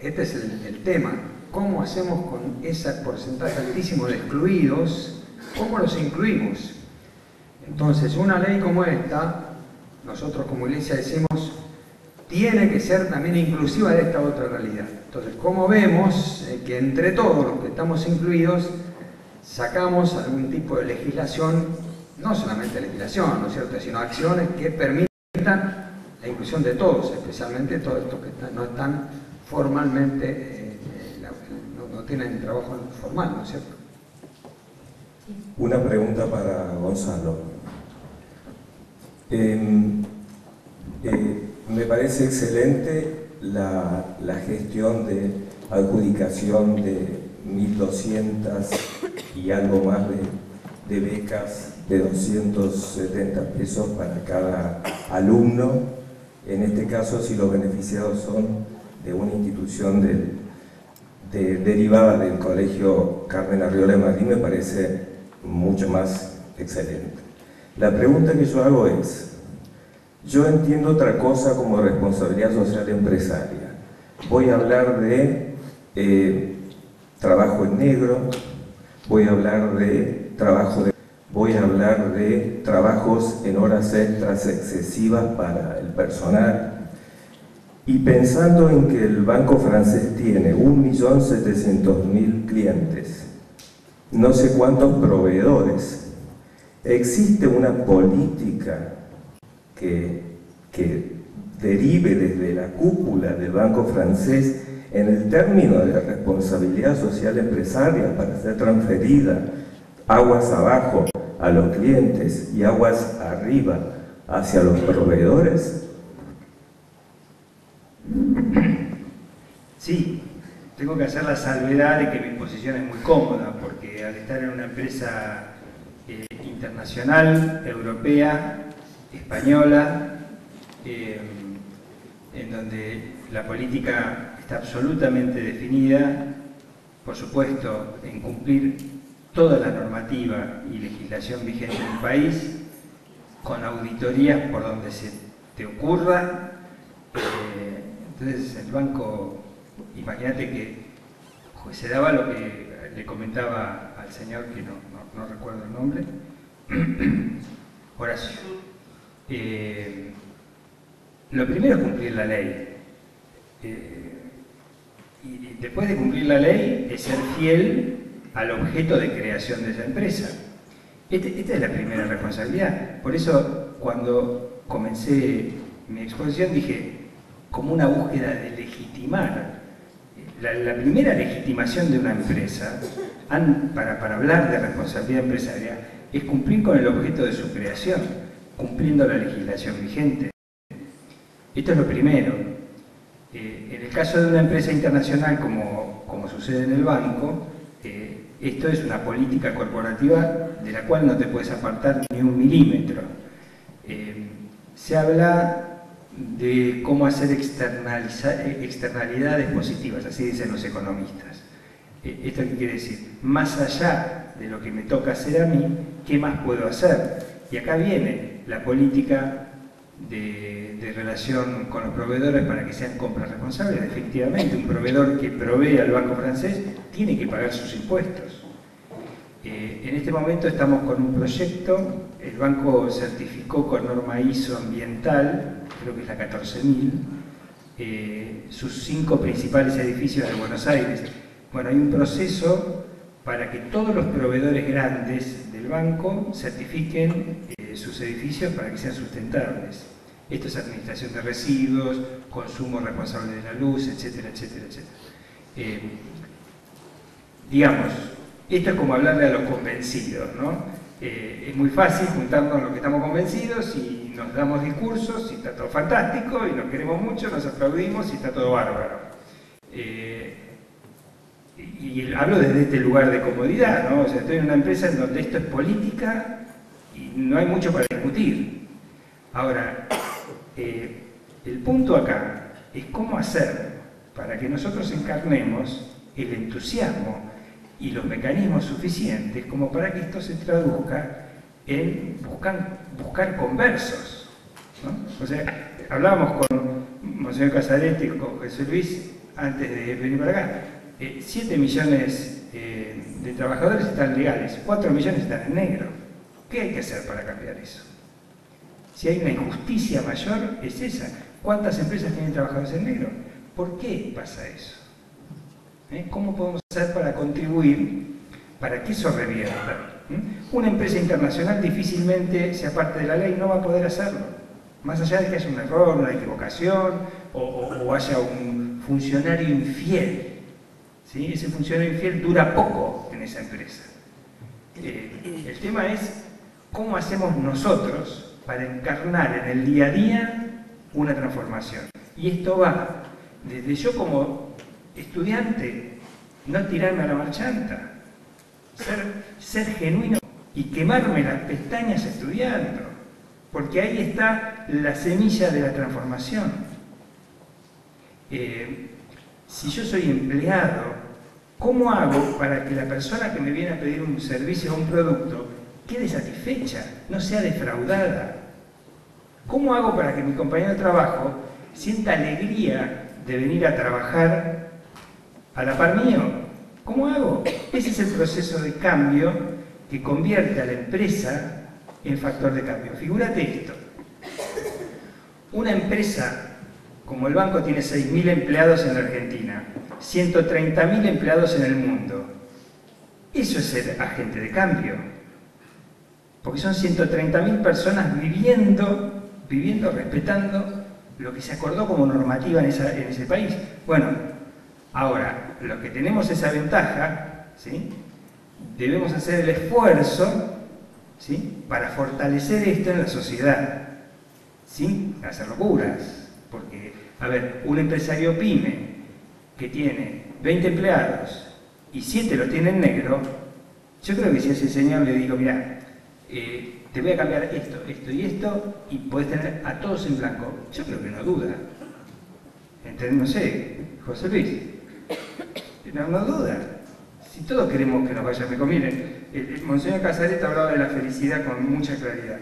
Este es el tema. ¿Cómo hacemos con ese porcentaje altísimo de excluidos? ¿Cómo los incluimos? Entonces, una ley como esta, nosotros como Iglesia decimos, tiene que ser también inclusiva de esta otra realidad. Entonces, ¿cómo vemos que entre todos los que estamos incluidos sacamos algún tipo de legislación, no solamente legislación, ¿no es cierto?, sino acciones que permitan la inclusión de todos, especialmente todos estos que no están formalmente, no tienen trabajo formal, ¿no es cierto? Una pregunta para Gonzalo. Me parece excelente la gestión de adjudicación de 1.200 y algo más de becas de 270 pesos para cada alumno. En este caso, si los beneficiados son de una institución derivada del Colegio Carmen Arriola de Madrid, me parece mucho más excelente. La pregunta que yo hago es, yo entiendo otra cosa como responsabilidad social empresaria. Voy a hablar de trabajo en negro, voy a hablar de trabajos en horas extras excesivas para el personal. Y pensando en que el Banco Francés tiene 1.700.000 clientes, no sé cuántos proveedores, ¿existe una política que derive desde la cúpula del Banco Francés en el término de la responsabilidad social empresaria para ser transferida aguas abajo a los clientes y aguas arriba hacia los proveedores? Sí, tengo que hacer la salvedad de que mi posición es muy cómoda, porque al estar en una empresa internacional, europea, española, en donde la política está absolutamente definida, por supuesto, en cumplir toda la normativa y legislación vigente en el país, con auditorías por donde se te ocurra. Entonces el banco, imagínate que se daba lo que le comentaba al señor, que no recuerdo el nombre, Horacio. Lo primero es cumplir la ley. Y después de cumplir la ley es ser fiel al objeto de creación de esa empresa. Esta es la primera responsabilidad. Por eso, cuando comencé mi exposición, dije, como una búsqueda de legitimar. La primera legitimación de una empresa, para hablar de responsabilidad empresarial, es cumplir con el objeto de su creación, cumpliendo la legislación vigente. Esto es lo primero. En el caso de una empresa internacional, como sucede en el banco, esto es una política corporativa de la cual no te puedes apartar ni un milímetro. Se habla de cómo hacer externalidades positivas, así dicen los economistas. ¿Esto qué quiere decir? Más allá de lo que me toca hacer a mí, ¿qué más puedo hacer? Y acá viene la política de relación con los proveedores para que sean compras responsables. Efectivamente, un proveedor que provee al Banco Francés tiene que pagar sus impuestos. En este momento estamos con un proyecto, el banco certificó con norma ISO ambiental, creo que es la 14.000, sus 5 principales edificios de Buenos Aires. Bueno, hay un proceso para que todos los proveedores grandes del banco certifiquen sus edificios para que sean sustentables. Esto es administración de residuos, consumo responsable de la luz, etcétera, etcétera, etcétera. Digamos, esto es como hablarle a los convencidos, ¿no? es muy fácil juntarnos los que estamos convencidos y nos damos discursos y está todo fantástico y nos queremos mucho, nos aplaudimos y está todo bárbaro. Y hablo desde este lugar de comodidad, ¿no? O sea, estoy en una empresa en donde esto es política y no hay mucho para discutir. Ahora, el punto acá es cómo hacer para que nosotros encarnemos el entusiasmo y los mecanismos suficientes como para que esto se traduzca en buscar conversos, ¿no? O sea, hablábamos con Monseñor Casaretti y con Jesús Luis antes de venir para acá. 7 millones de trabajadores están legales, 4 millones están en negro. ¿Qué hay que hacer para cambiar eso? Si hay una injusticia mayor, es esa. ¿Cuántas empresas tienen trabajadores en negro? ¿Por qué pasa eso? ¿Cómo podemos hacer para contribuir para que eso revierta? Una empresa internacional difícilmente, si aparte de la ley, no va a poder hacerlo. Más allá de que haya un error, una equivocación, o haya un funcionario infiel. ¿Sí? Ese funcionario infiel dura poco en esa empresa. El tema es cómo hacemos nosotros para encarnar en el día a día una transformación. Y esto va desde yo como estudiante, no tirarme a la marchanta, ser genuino y quemarme las pestañas estudiando, porque ahí está la semilla de la transformación. Si yo soy empleado, ¿cómo hago para que la persona que me viene a pedir un servicio o un producto quede satisfecha, no sea defraudada? ¿Cómo hago para que mi compañero de trabajo sienta alegría de venir a trabajar a la par mío? ¿Cómo hago? Ese es el proceso de cambio que convierte a la empresa en factor de cambio. Figúrate esto. Una empresa como el banco tiene 6.000 empleados en la Argentina, 130.000 empleados en el mundo. Eso es ser agente de cambio. Porque son 130.000 personas viviendo, respetando lo que se acordó como normativa en ese país. Bueno, ahora, los que tenemos esa ventaja, ¿sí?, debemos hacer el esfuerzo, ¿sí?, para fortalecer esto en la sociedad, sin hacer locuras. Porque, a ver, un empresario pyme que tiene 20 empleados y 7 los tiene en negro, yo creo que si a ese señor le digo, mira, te voy a cambiar esto, esto y esto, y podés tener a todos en blanco, yo creo que no duda. No sé, José Luis, no duda. Si todos queremos que nos vaya mejor, miren, el Monseñor Casaretti hablaba de la felicidad con mucha claridad.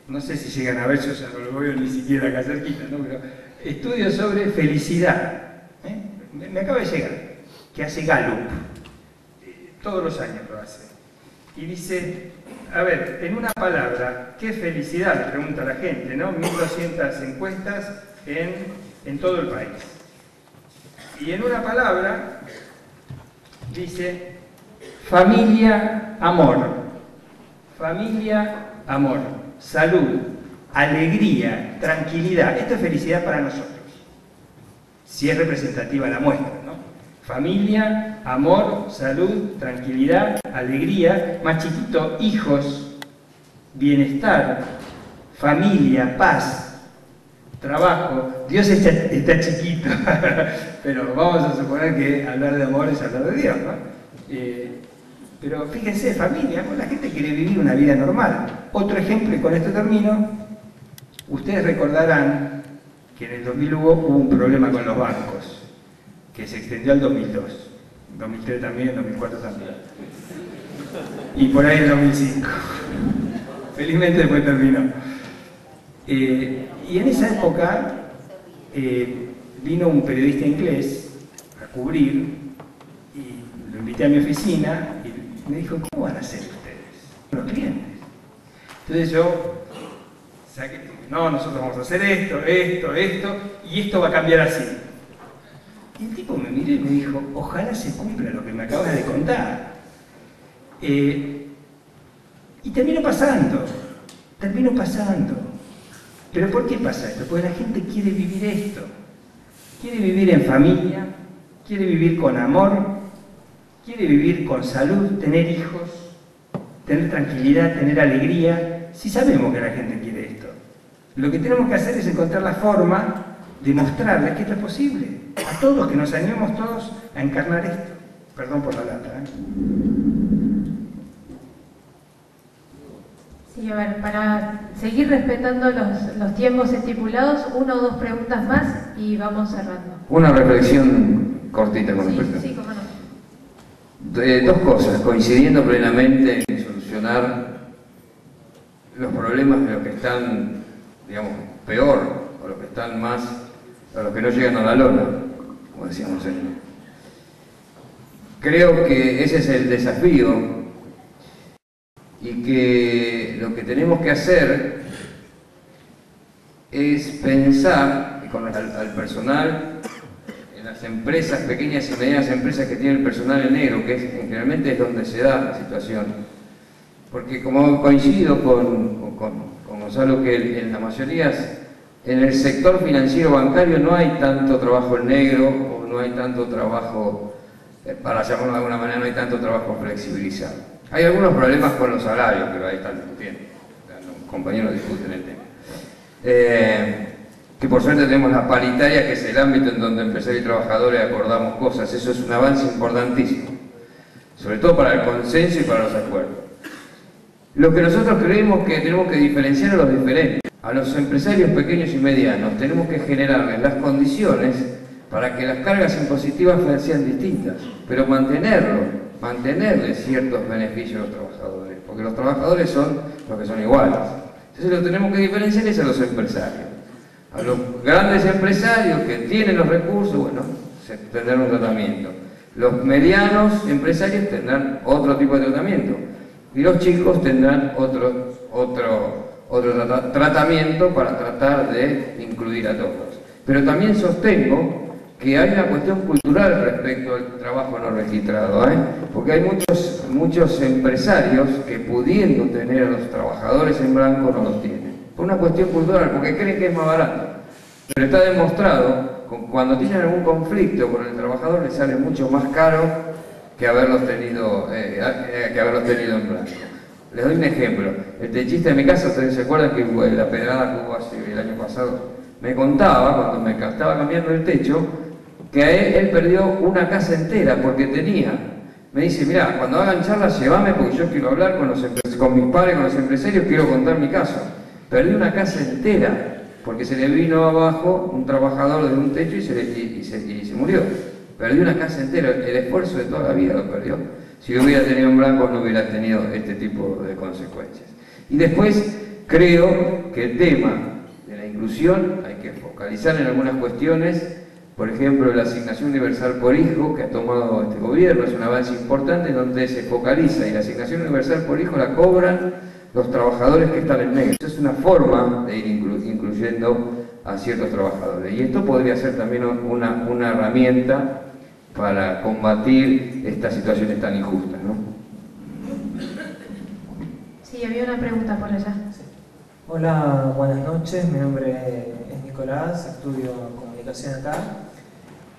No sé si llegan a ver, yo ya no lo veo ni siquiera acá cerquita, ¿no? Pero estudios sobre felicidad. Me acaba de llegar, que hace Gallup. Todos los años lo hace. Y dice, a ver, en una palabra, ¿qué felicidad? Le pregunta a la gente, ¿no? 1.200 encuestas en todo el país. Y en una palabra, dice, familia, amor. Familia, amor. Salud, alegría, tranquilidad. Esto es felicidad para nosotros. Si es representativa la muestra, ¿no? Familia, amor, salud, tranquilidad, alegría. Más chiquito, hijos, bienestar, familia, paz, trabajo. Dios está chiquito, pero vamos a suponer que hablar de amor es hablar de Dios, ¿no? Pero fíjense, familia, la gente quiere vivir una vida normal. Otro ejemplo, y con esto termino, ustedes recordarán que en el 2000 hubo un problema con los bancos, que se extendió al 2002, 2003 también, 2004 también, y por ahí el 2005. Felizmente después terminó. Y en esa época vino un periodista inglés a cubrir, y lo invité a mi oficina, y me dijo, ¿cómo van a hacer ustedes? Los clientes. Entonces yo saqué, no, nosotros vamos a hacer esto, y esto va a cambiar así. Y el tipo me miró y me dijo, ojalá se cumpla lo que me acabas de contar. Y terminó pasando. ¿Pero por qué pasa esto? Porque la gente quiere vivir esto. Quiere vivir en familia, quiere vivir con amor, quiere vivir con salud, tener hijos, tener tranquilidad, tener alegría, si sabemos que la gente quiere esto. Lo que tenemos que hacer es encontrar la forma de mostrarles que esto es posible. A todos, que nos animemos todos a encarnar esto. Perdón por la lata. Sí, a ver, para seguir respetando los tiempos estipulados, 1 o 2 preguntas más y vamos cerrando. Una reflexión cortita con respecto. Sí, cómo no. Dos cosas, coincidiendo plenamente en solucionar los problemas de los que están, digamos, peor, o los que están más, o los que no llegan a la lona, como decíamos antes. Creo que ese es el desafío y que lo que tenemos que hacer es pensar al personal, en las empresas, pequeñas y medianas empresas que tienen el personal en negro, que generalmente es donde se da la situación. Porque como coincido con Gonzalo, que en la mayoría, en el sector financiero bancario no hay tanto trabajo en negro, o no hay tanto trabajo, para llamarlo de alguna manera, no hay tanto trabajo flexibilizado. Hay algunos problemas con los salarios, pero ahí están discutiendo, los compañeros discuten el tema. Que por suerte tenemos la paritaria, que es el ámbito en donde empresarios y trabajadores acordamos cosas. Eso es un avance importantísimo, sobre todo para el consenso y para los acuerdos. Lo que nosotros creemos que tenemos que diferenciar a los diferentes. A los empresarios pequeños y medianos tenemos que generarles las condiciones para que las cargas impositivas sean distintas, pero mantenerles ciertos beneficios a los trabajadores, porque los trabajadores son los que son iguales. Entonces lo que tenemos que diferenciar es a los empresarios. A los grandes empresarios que tienen los recursos, bueno, se tendrán un tratamiento. Los medianos empresarios tendrán otro tipo de tratamiento. Y los chicos tendrán otro tratamiento para tratar de incluir a todos. Pero también sostengo que hay una cuestión cultural respecto al trabajo no registrado, porque hay muchos empresarios que, pudiendo tener a los trabajadores en blanco, no los tienen. Por una cuestión cultural, porque creen que es más barato. Pero está demostrado que cuando tienen algún conflicto con el trabajador les sale mucho más caro que haberlos tenido en blanco. Les doy un ejemplo. El techista de mi casa, ustedes se acuerdan que la pedrada que hubo hace el año pasado, me contaba, cuando me estaba cambiando el techo, que él perdió una casa entera porque me dice, mira, cuando hagan charlas, llévame porque yo quiero hablar con mis padres, con los empresarios, quiero contar mi caso. Perdí una casa entera porque se le vino abajo un trabajador de un techo y se murió. Perdió una casa entera, el esfuerzo de toda la vida lo perdió. Si lo hubiera tenido en blanco no hubiera tenido este tipo de consecuencias. Y después creo que el tema de la inclusión hay que focalizar en algunas cuestiones. Por ejemplo, la asignación universal por hijo que ha tomado este gobierno es un avance importante donde se focaliza, y la asignación universal por hijo la cobran los trabajadores que están en negro. Eso es una forma de ir incluyendo a ciertos trabajadores. Y esto podría ser también una herramienta para combatir estas situaciones tan injustas, ¿no? Sí, había una pregunta por allá. Hola, buenas noches. Mi nombre es Nicolás, estudio comunicación acá.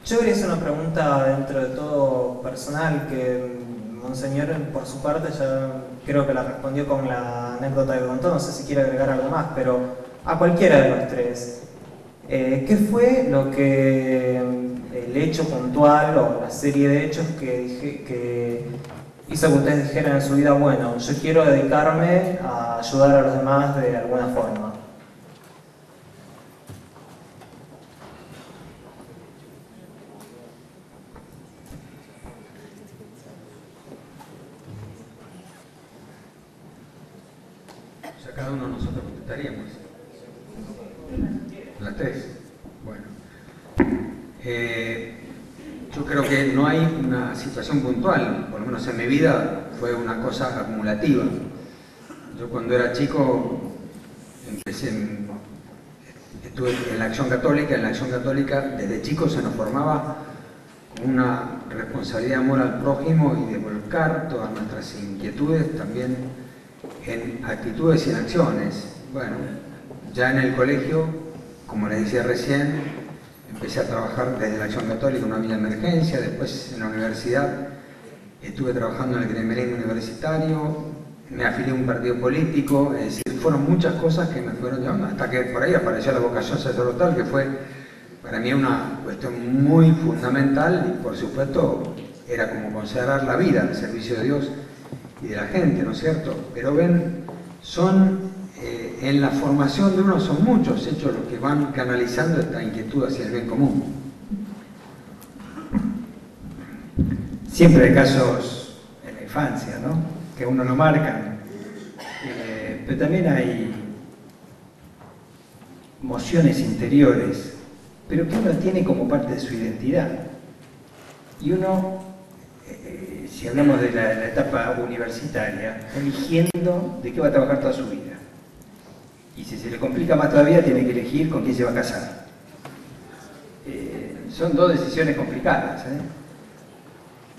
Yo quería hacer una pregunta dentro de todo personal que Monseñor, por su parte, ya creo que la respondió con la anécdota que contó. No sé si quiere agregar algo más, pero a cualquiera de los tres. ¿Qué fue el hecho puntual o la serie de hechos que hizo que ustedes dijeran en su vida, bueno, yo quiero dedicarme a ayudar a los demás de alguna forma? O sea, cada uno de nosotros contestaríamos. Las tres. Bueno. Yo creo que no hay una situación puntual, por lo menos en mi vida fue una cosa acumulativa. Yo cuando era chico estuve en la Acción Católica. En la Acción Católica desde chico se nos formaba una responsabilidad de amor al prójimo y de volcar todas nuestras inquietudes también en actitudes y en acciones. Bueno, ya en el colegio, como les decía recién, empecé a trabajar desde la Acción Católica en una villa de emergencia. Después en la universidad estuve trabajando en el gremialismo universitario, me afilié a un partido político, es decir, fueron muchas cosas que me fueron llevando, hasta que por ahí apareció la vocación sacerdotal, que fue para mí una cuestión muy fundamental y por supuesto era como consagrar la vida al servicio de Dios y de la gente, ¿no es cierto? Pero ven, en la formación de uno son muchos hechos los que van canalizando esta inquietud hacia el bien común. Siempre hay casos en la infancia, ¿no?, que a uno lo marcan, pero también hay emociones interiores, pero que uno tiene como parte de su identidad. Y uno, si hablamos de la etapa universitaria, eligiendo de qué va a trabajar toda su vida. Y si se le complica más todavía, tiene que elegir con quién se va a casar. Son dos decisiones complicadas,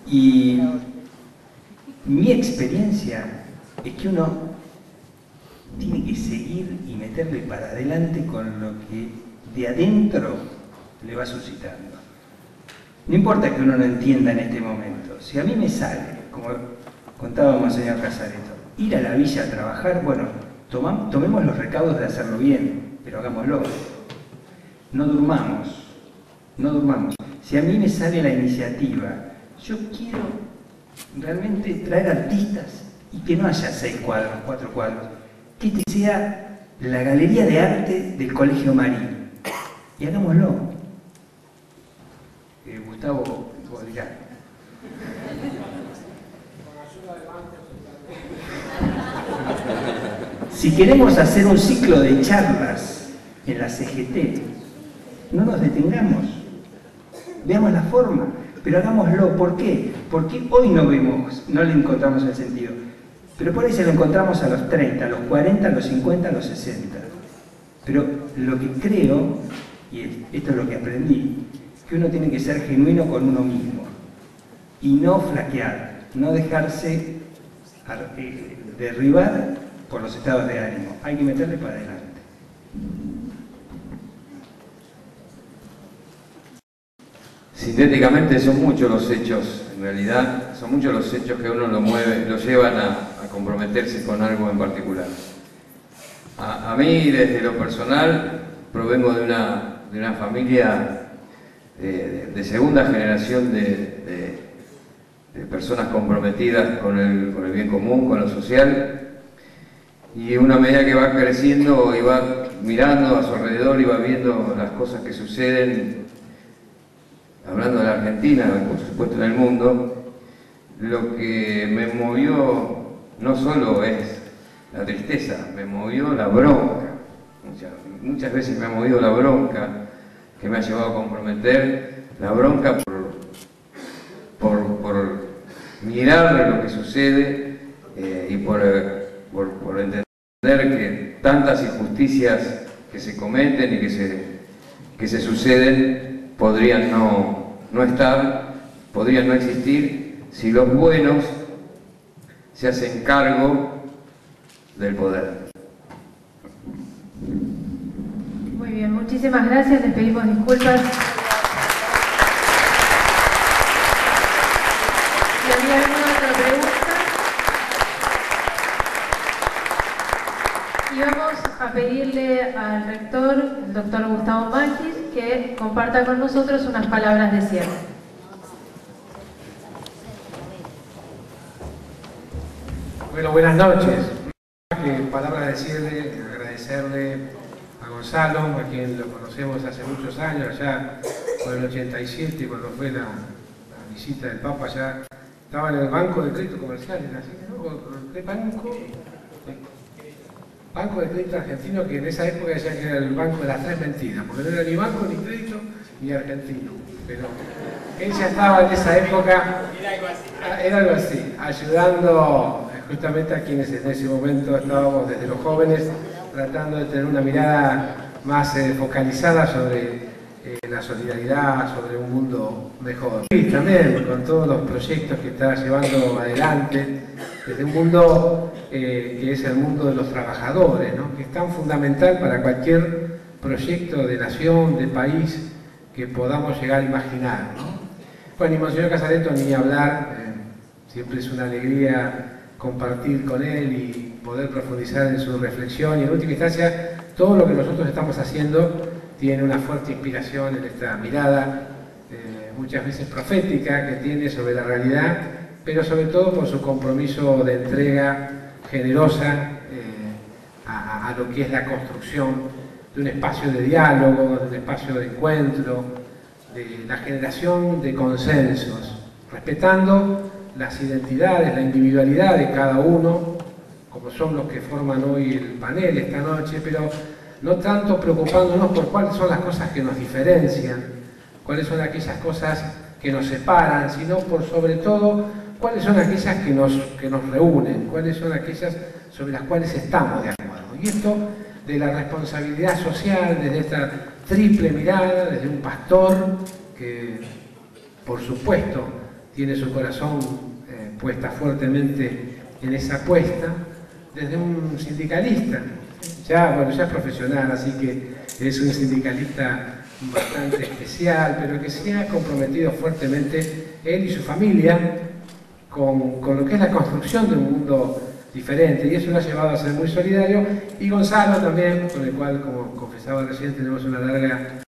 Y mi experiencia es que uno tiene que seguir y meterle para adelante con lo que de adentro le va suscitando. No importa que uno no entienda en este momento. Si a mí me sale, como contábamos señor Casareto, ir a la villa a trabajar, bueno, tomemos los recaudos de hacerlo bien, pero hagámoslo. No durmamos. Si a mí me sale la iniciativa, yo quiero realmente traer artistas y que no haya 6 cuadros, 4 cuadros, que este sea la galería de arte del Colegio Marín. Y hagámoslo. Gustavo, vos dirás. Si queremos hacer un ciclo de charlas en la CGT, no nos detengamos. Veamos la forma, pero hagámoslo. ¿Por qué? Porque hoy no le encontramos el sentido. Pero por ahí se lo encontramos a los 30, a los 40, a los 50, a los 60. Pero lo que creo, y esto es lo que aprendí, que uno tiene que ser genuino con uno mismo y no flaquear, no dejarse derribar por los estados de ánimo. Hay que meterle para adelante. Sintéticamente son muchos los hechos, en realidad son muchos los hechos que uno lo llevan a comprometerse con algo en particular. A mí, desde lo personal, provengo de una familia de segunda generación de personas comprometidas con el bien común, con lo social, y una medida que va creciendo y va mirando a su alrededor y va viendo las cosas que suceden, hablando de la Argentina, por supuesto en el mundo, lo que me movió no solo es la tristeza, me movió la bronca. Muchas veces me ha movido la bronca que me ha llevado a comprometer, la bronca por mirar lo que sucede y por entender que tantas injusticias que se cometen y que se suceden podrían no estar, podrían no existir si los buenos se hacen cargo del poder. Muy bien, muchísimas gracias, les pedimos disculpas. Si había alguna otra pregunta. Y vamos a pedirle al rector, el doctor Gustavo Machis, que comparta con nosotros unas palabras de cierre. Bueno, buenas noches. Palabras de cierre, agradecerle a Gonzalo, a quien lo conocemos hace muchos años, allá por el 87, cuando fue la visita del Papa, ya estaba en el Banco de Crédito Comercial, así, ¿no? ¿Qué banco? Banco de Crédito Argentino, que en esa época decía que era el banco de las 3 mentiras, porque no era ni banco, ni crédito, ni argentino. Pero él ya estaba en esa época, era algo así, ayudando justamente a quienes en ese momento estábamos desde los jóvenes tratando de tener una mirada más focalizada sobre la solidaridad, sobre un mundo mejor. Y también con todos los proyectos que está llevando adelante, desde un mundo que es el mundo de los trabajadores, ¿no? Que es tan fundamental para cualquier proyecto de nación, de país que podamos llegar a imaginar, ¿no? Bueno, y Monseñor Casareto ni hablar, siempre es una alegría compartir con él y poder profundizar en su reflexión. Y en última instancia, todo lo que nosotros estamos haciendo tiene una fuerte inspiración en esta mirada, muchas veces profética, que tiene sobre la realidad, pero sobre todo por su compromiso de entrega generosa a lo que es la construcción de un espacio de diálogo, de un espacio de encuentro, de la generación de consensos, respetando las identidades, la individualidad de cada uno, como son los que forman hoy el panel esta noche, pero no tanto preocupándonos por cuáles son las cosas que nos diferencian, cuáles son aquellas cosas que nos separan, sino por sobre todo cuáles son aquellas que nos reúnen, cuáles son aquellas sobre las cuales estamos de acuerdo. Y esto de la responsabilidad social, desde esta triple mirada, desde un pastor que, por supuesto, tiene su corazón puesta fuertemente en esa apuesta, desde un sindicalista, ya es profesional, así que es un sindicalista bastante especial, pero que se ha comprometido fuertemente, él y su familia, con lo que es la construcción de un mundo diferente, y eso lo ha llevado a ser muy solidario. Y Gonzalo también, con el cual, como confesaba recién, tenemos una larga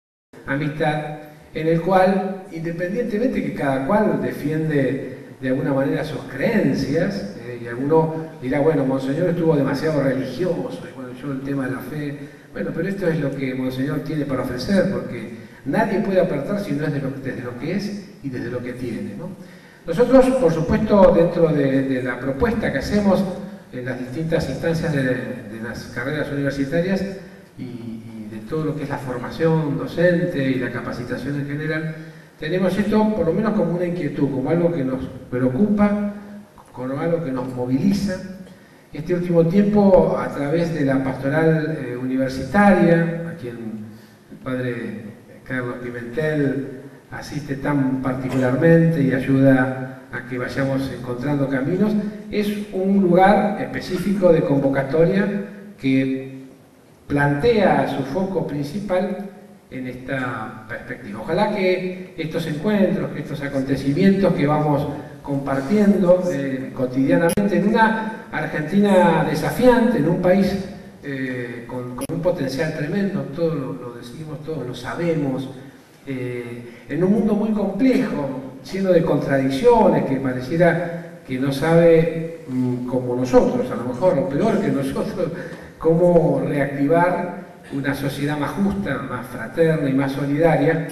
amistad, en el cual, independientemente que cada cual defiende de alguna manera sus creencias, y alguno dirá, bueno, Monseñor estuvo demasiado religioso, y bueno, yo el tema de la fe, bueno, pero esto es lo que Monseñor tiene para ofrecer, porque nadie puede apartar si no es desde lo que es y desde lo que tiene, ¿no? Nosotros, por supuesto, dentro de la propuesta que hacemos en las distintas instancias de las carreras universitarias y de todo lo que es la formación docente y la capacitación en general, tenemos esto por lo menos como una inquietud, como algo que nos preocupa, como algo que nos moviliza. Este último tiempo, a través de la pastoral universitaria, a quien el padre Carlos Pimentel asiste tan particularmente y ayuda a que vayamos encontrando caminos, es un lugar específico de convocatoria que plantea su foco principal en esta perspectiva. Ojalá que estos encuentros, que estos acontecimientos que vamos compartiendo cotidianamente en una Argentina desafiante, en un país con un potencial tremendo, todos lo decimos, todos lo sabemos, en un mundo muy complejo, lleno de contradicciones, que pareciera que no sabe, como nosotros, a lo mejor, o peor que nosotros, cómo reactivar una sociedad más justa, más fraterna y más solidaria.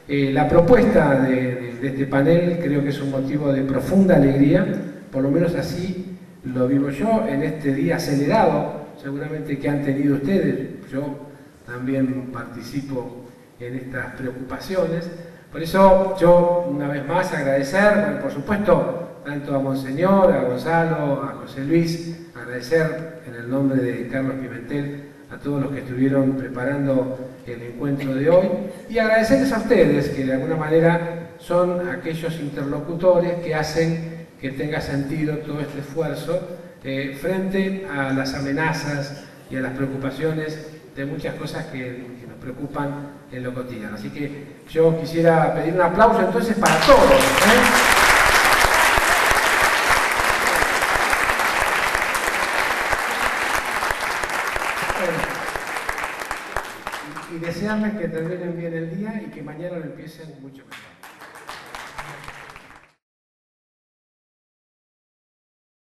La propuesta de este panel creo que es un motivo de profunda alegría, por lo menos así lo vivo yo en este día acelerado, seguramente que han tenido ustedes. Yo también participo en estas preocupaciones. Por eso yo, una vez más, agradecer, bueno, por supuesto, tanto a Monseñor, a Gonzalo, a José Luis, agradecer en el nombre de Carlos Pimentel a todos los que estuvieron preparando el encuentro de hoy, y agradecerles a ustedes, que de alguna manera son aquellos interlocutores que hacen que tenga sentido todo este esfuerzo frente a las amenazas y a las preocupaciones de muchas cosas que nos preocupan en lo cotidiano. Así que yo quisiera pedir un aplauso entonces para todos. Y desearles que terminen bien el día y que mañana lo empiecen mucho mejor.